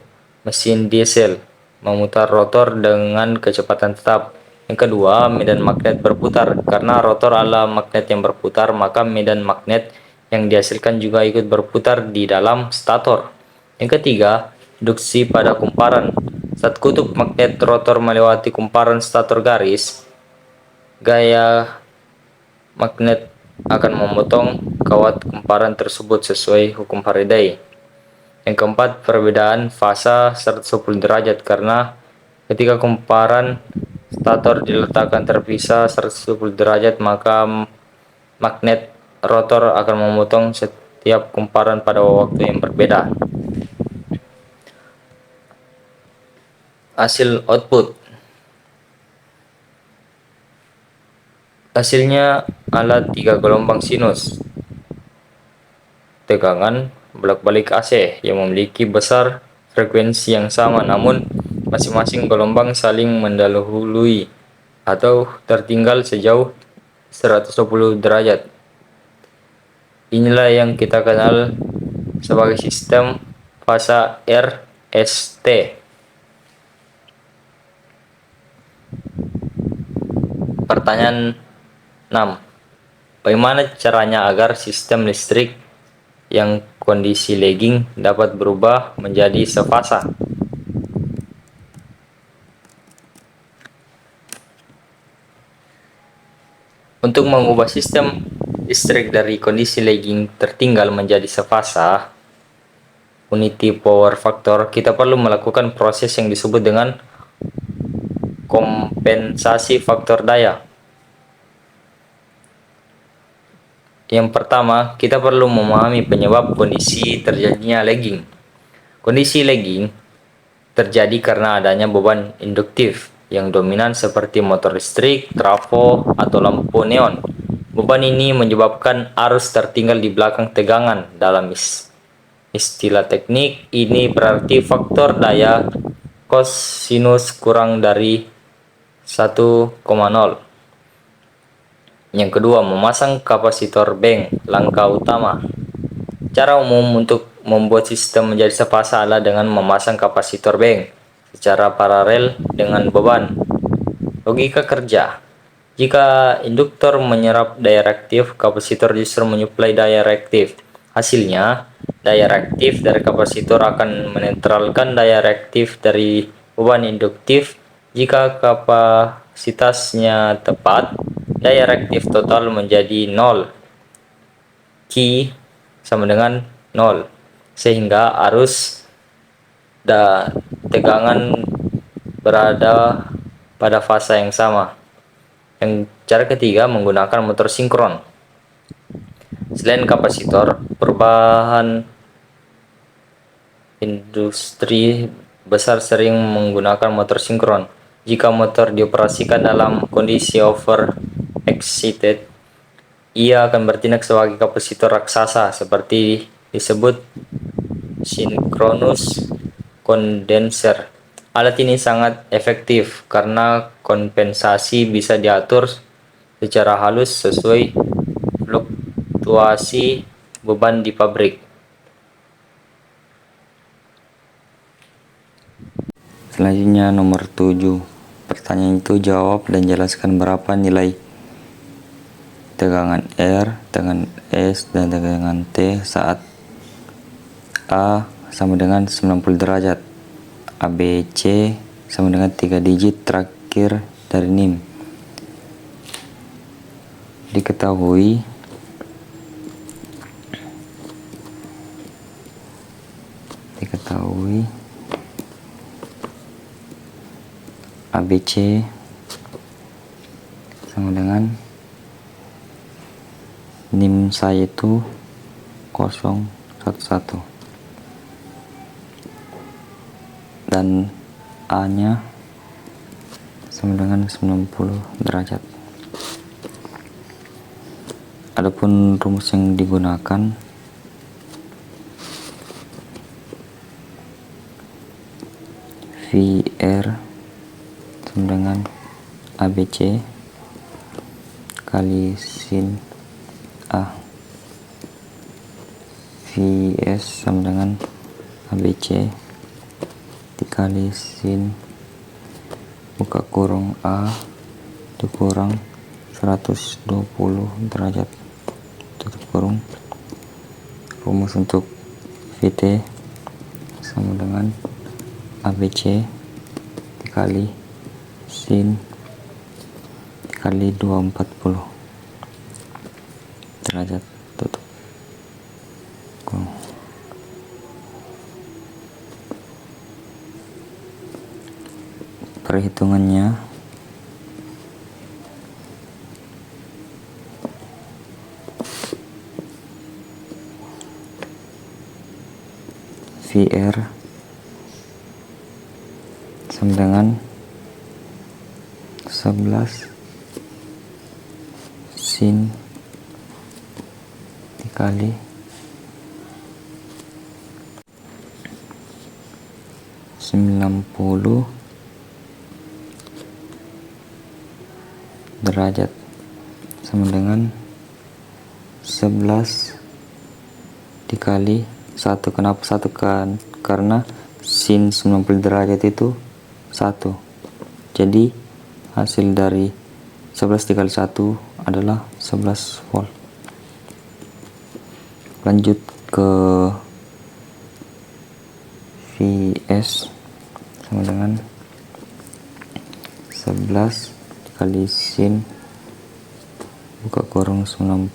mesin diesel memutar rotor dengan kecepatan tetap. Yang kedua, medan magnet berputar. Karena rotor adalah magnet yang berputar, maka medan magnet yang dihasilkan juga ikut berputar di dalam stator. Yang ketiga, induksi pada kumparan. Saat kutub magnet rotor melewati kumparan stator garis, gaya magnet akan memotong kawat kumparan tersebut sesuai hukum Faraday. Yang keempat, perbedaan fasa 110 derajat karena ketika kumparan stator diletakkan terpisah 110 derajat, maka magnet rotor akan memotong setiap kumparan pada waktu yang berbeda. Hasil output. Hasilnya adalah 3 gelombang sinus tegangan bolak-balik AC yang memiliki besar frekuensi yang sama, namun masing-masing gelombang saling mendahului atau tertinggal sejauh 120 derajat. Inilah yang kita kenal sebagai sistem fasa RST. Pertanyaan 6. Bagaimana caranya agar sistem listrik yang kondisi lagging dapat berubah menjadi sefasa? Untuk mengubah sistem listrik dari kondisi lagging tertinggal menjadi sefasa, unity power factor, kita perlu melakukan proses yang disebut dengan kompensasi faktor daya. Yang pertama, kita perlu memahami penyebab kondisi terjadinya lagging. Kondisi lagging terjadi karena adanya beban induktif yang dominan seperti motor listrik, trafo, atau lampu neon. Beban ini menyebabkan arus tertinggal di belakang tegangan. Dalam istilah teknik, ini berarti faktor daya kosinus kurang dari 1,0. Yang kedua, memasang kapasitor bank. Langkah utama. Cara umum untuk membuat sistem menjadi sefasa adalah dengan memasang kapasitor bank secara paralel dengan beban. Logika kerja. Jika induktor menyerap daya reaktif, kapasitor justru menyuplai daya reaktif. Hasilnya, daya reaktif dari kapasitor akan menetralkan daya reaktif dari beban induktif. Jika kapasitasnya tepat, daya reaktif total menjadi 0. Q sama dengan 0. Sehingga arus dan tegangan berada pada fasa yang sama. Yang cara ketiga, menggunakan motor sinkron. Selain kapasitor, perubahan industri besar sering menggunakan motor sinkron. Jika motor dioperasikan dalam kondisi overexcited, ia akan bertindak sebagai kapasitor raksasa seperti disebut synchronous condenser. Alat ini sangat efektif karena kompensasi bisa diatur secara halus sesuai fluktuasi beban di pabrik. Selanjutnya nomor 7. Pertanyaan itu jawab dan jelaskan berapa nilai tegangan R, tegangan S, dan tegangan T saat A sama dengan 90 derajat. ABC sama dengan 3 digit terakhir dari NIM. Diketahui ABC sama dengan NIM saya itu 011 dan A nya sama dengan 90 derajat. Adapun rumus yang digunakan VR sama dengan ABC kali sin A, VS sama dengan ABC dikali sin buka kurung A dikurang 120 derajat tutup kurung. Rumus untuk VT sama dengan ABC dikali sin dikali 240 derajat tutup kurung. Perhitungannya VR sama dengan 11 sin dikali 90 derajat sama dengan 11 dikali 1. Kenapa 1? Kan karena sin 90 derajat itu 1. Jadi hasil dari 11 dikali 1 adalah 11 volt. Lanjut ke VS sama dengan 11 dikali sin buka kurung 90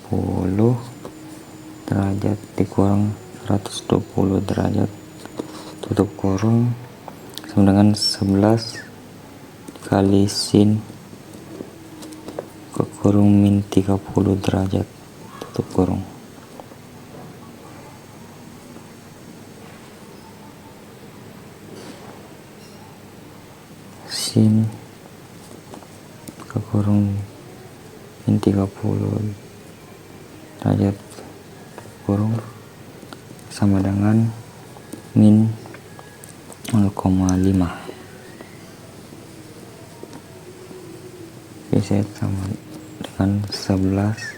derajat dikurang 120 derajat tutup kurung sama dengan 11 dikali sin buka kurung min 30 derajat tutup kurung. Sin buka kurung min 30 derajat kurung sama dengan min 0,5. Bisa sama dengan 11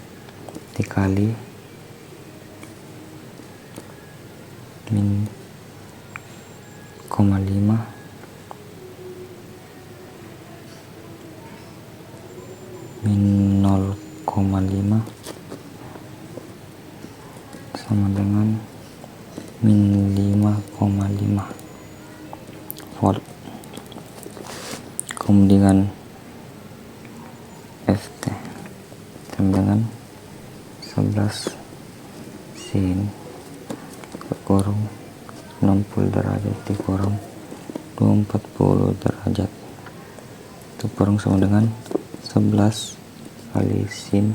dikali min 0,5 min 0,5 sama dengan min 5,5 volt. Kemudian FT sama dengan 11 sin kurung 60 derajat dikurang 240 derajat itu kurung sama dengan 11 kali sin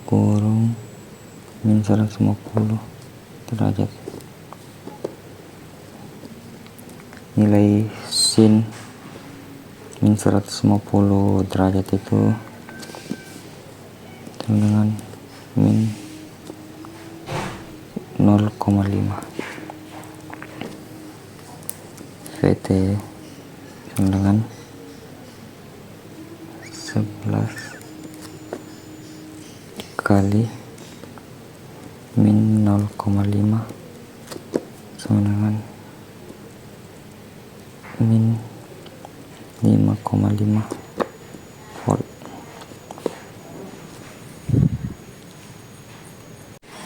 kurung min 150 derajat. Nilai sin min 150 derajat itu sama dengan min 0,5. VT sama dengan 11 kali min 0,5 sama dengan min 5,5 volt.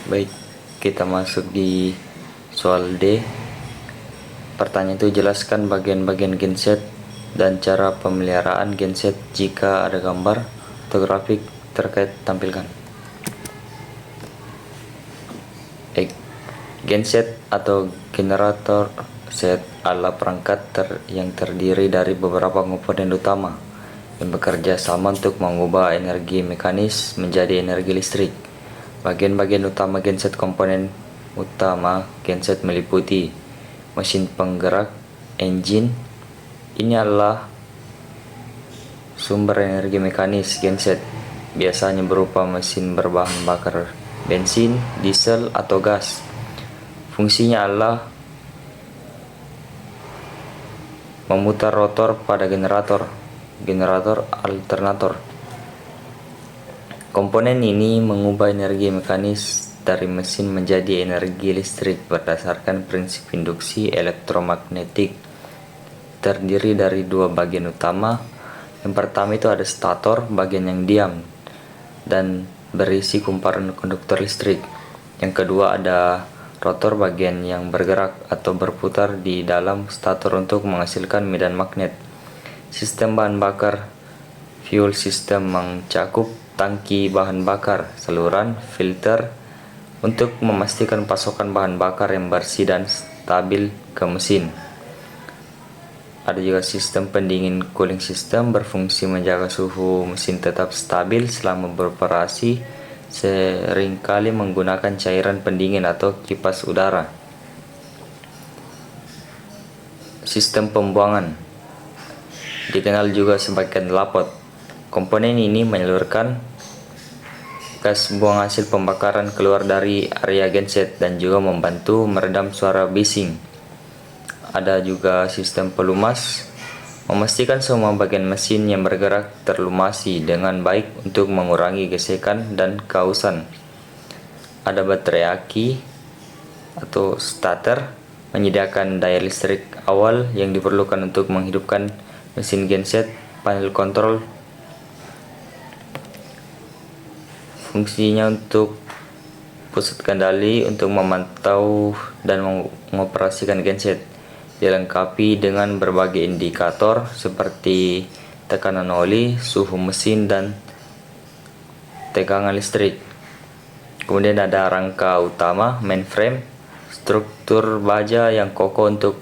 Baik, oke, kita masuk di soal D. Pertanyaan itu, jelaskan bagian-bagian genset dan cara pemeliharaan genset jika ada gambar atau grafik terkait tampilkan. Genset atau generator set adalah perangkat yang terdiri dari beberapa komponen utama yang bekerja sama untuk mengubah energi mekanis menjadi energi listrik. Bagian-bagian utama genset. Komponen utama genset meliputi mesin penggerak, engine. Ini adalah sumber energi mekanis genset, biasanya berupa mesin berbahan bakar bensin, diesel, atau gas. Fungsinya adalah memutar rotor pada generator alternator. Komponen ini mengubah energi mekanis dari mesin menjadi energi listrik berdasarkan prinsip induksi elektromagnetik. Terdiri dari dua bagian utama. Yang pertama itu ada stator, bagian yang diam dan berisi kumparan konduktor listrik. Yang kedua ada rotor, bagian yang bergerak atau berputar di dalam stator untuk menghasilkan medan magnet. Sistem bahan bakar. Fuel system mencakup tangki bahan bakar, saluran, filter untuk memastikan pasokan bahan bakar yang bersih dan stabil ke mesin. Ada juga sistem pendingin, cooling system, berfungsi menjaga suhu mesin tetap stabil selama beroperasi, seringkali menggunakan cairan pendingin atau kipas udara. Sistem pembuangan, dikenal juga sebagai knalpot. Komponen ini menyalurkan gas buang hasil pembakaran keluar dari area genset dan juga membantu meredam suara bising. Ada juga sistem pelumas, memastikan semua bagian mesin yang bergerak terlumasi dengan baik untuk mengurangi gesekan dan kausan. Ada baterai aki atau starter, menyediakan daya listrik awal yang diperlukan untuk menghidupkan mesin genset. Panel kontrol, fungsinya untuk pusat kendali untuk memantau dan mengoperasikan genset. Dilengkapi dengan berbagai indikator seperti tekanan oli, suhu mesin, dan tegangan listrik. Kemudian ada rangka utama, mainframe, struktur baja yang kokoh untuk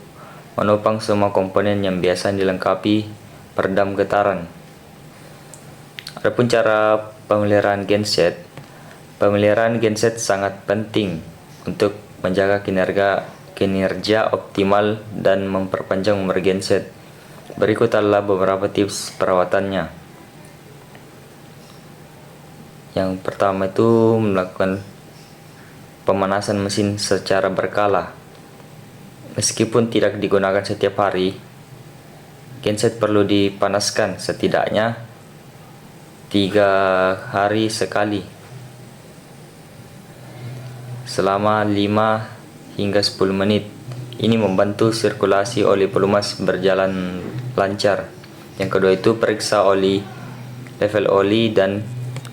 menopang semua komponen yang biasa dilengkapi peredam getaran. Adapun cara pemeliharaan genset. Pemeliharaan genset sangat penting untuk menjaga kinerja optimal dan memperpanjang umur genset. Berikut adalah beberapa tips perawatannya. Yang pertama itu melakukan pemanasan mesin secara berkala. Meskipun tidak digunakan setiap hari, genset perlu dipanaskan setidaknya 3 hari sekali selama 5 hingga 10 menit. Ini membantu sirkulasi oli pelumas berjalan lancar. Yang kedua itu periksa level oli dan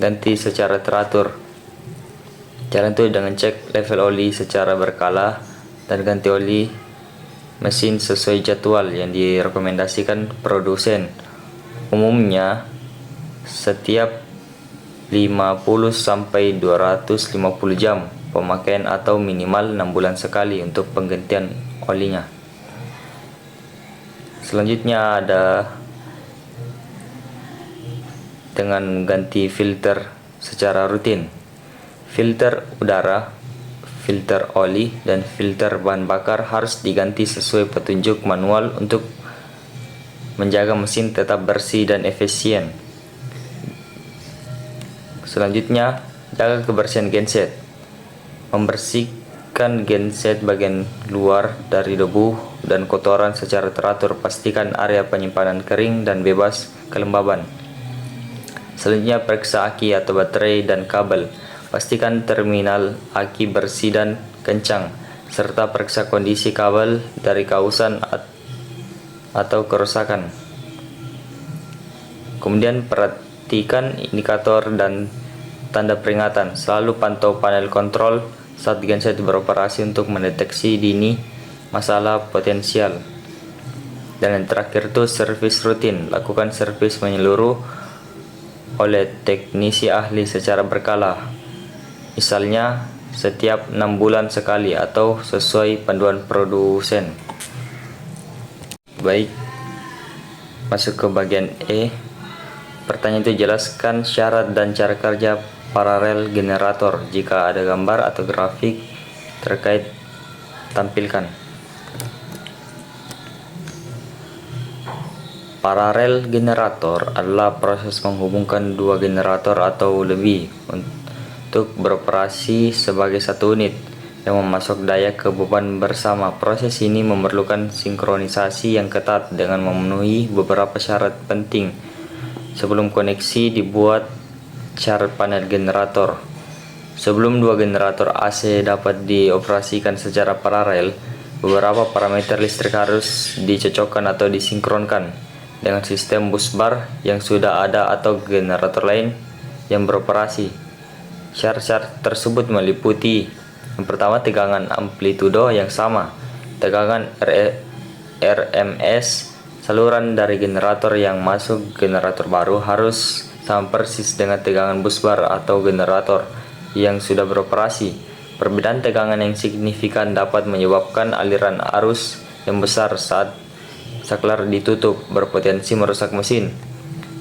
ganti secara teratur. Cara itu dengan cek level oli secara berkala dan ganti oli mesin sesuai jadwal yang direkomendasikan produsen. Umumnya setiap 50 sampai 250 jam pemakaian atau minimal 6 bulan sekali untuk penggantian olinya. Selanjutnya ada dengan ganti filter secara rutin. Filter udara, filter oli, dan filter bahan bakar harus diganti sesuai petunjuk manual untuk menjaga mesin tetap bersih dan efisien. Selanjutnya, jaga kebersihan genset. Membersihkan genset bagian luar dari debu dan kotoran secara teratur. Pastikan area penyimpanan kering dan bebas kelembaban. Selanjutnya, periksa aki atau baterai dan kabel. Pastikan terminal aki bersih dan kencang, serta periksa kondisi kabel dari kausan atau kerusakan. Kemudian perhatikan indikator dan tanda peringatan. Selalu pantau panel kontrol saat genset beroperasi untuk mendeteksi dini masalah potensial. Dan yang terakhir itu servis rutin, lakukan servis menyeluruh oleh teknisi ahli secara berkala, misalnya setiap 6 bulan sekali atau sesuai panduan produsen. Baik, masuk ke bagian E. Pertanyaan itu, jelaskan syarat dan cara kerja paralel generator. Jika ada gambar atau grafik terkait, tampilkan. Paralel generator adalah proses menghubungkan dua generator atau lebih untuk beroperasi sebagai satu unit yang memasok daya ke beban bersama. Proses ini memerlukan sinkronisasi yang ketat dengan memenuhi beberapa syarat penting. Sebelum koneksi dibuat syarat panel generator. Sebelum dua generator AC dapat dioperasikan secara paralel, beberapa parameter listrik harus dicocokkan atau disinkronkan dengan sistem busbar yang sudah ada atau generator lain yang beroperasi. Syarat-syarat tersebut meliputi: yang pertama, tegangan amplitudo yang sama. Tegangan RMS saluran dari generator yang masuk generator baru harus sama persis dengan tegangan busbar atau generator yang sudah beroperasi. Perbedaan tegangan yang signifikan dapat menyebabkan aliran arus yang besar saat saklar ditutup, berpotensi merusak mesin.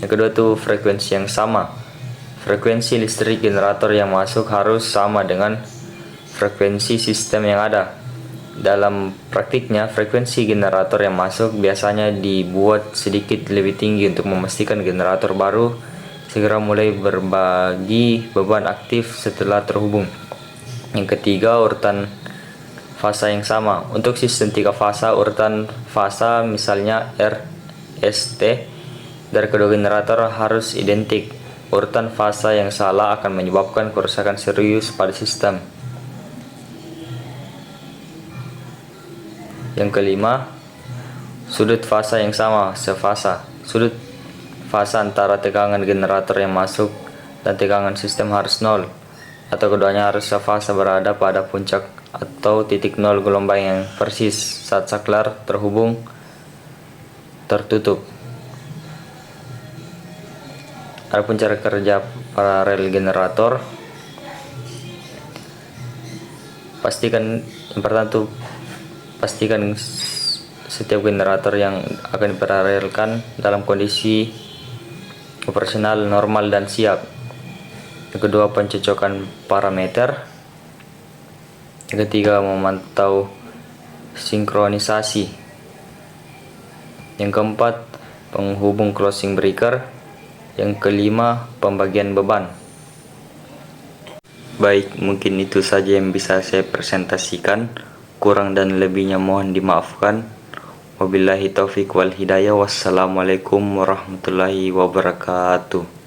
Yang kedua itu frekuensi yang sama. Frekuensi listrik generator yang masuk harus sama dengan frekuensi sistem yang ada. Dalam praktiknya, frekuensi generator yang masuk biasanya dibuat sedikit lebih tinggi untuk memastikan generator baru segera mulai berbagi beban aktif setelah terhubung. Yang ketiga, urutan fasa yang sama. Untuk sistem 3 fasa, urutan fasa misalnya RST dari kedua generator harus identik. Urutan fasa yang salah akan menyebabkan kerusakan serius pada sistem. Yang kelima, sudut fasa yang sama, sefasa. Sudut fasa antara tegangan generator yang masuk dan tegangan sistem harus 0, atau keduanya harus sefasa, berada pada puncak atau titik 0 gelombang yang persis saat saklar terhubung tertutup. Adapun cara kerja paralel generator, pastikan yang pertama tuh pastikan setiap generator yang akan diparalelkan dalam kondisi operasional normal dan siap. Yang kedua, pencocokan parameter. Yang ketiga, memantau sinkronisasi. Yang keempat, penghubung closing breaker. Yang kelima, pembagian beban. Baik, mungkin itu saja yang bisa saya presentasikan. Kurang dan lebihnya mohon dimaafkan. Wabillahi taufiq wal hidayah. Wassalamualaikum warahmatullahi wabarakatuh.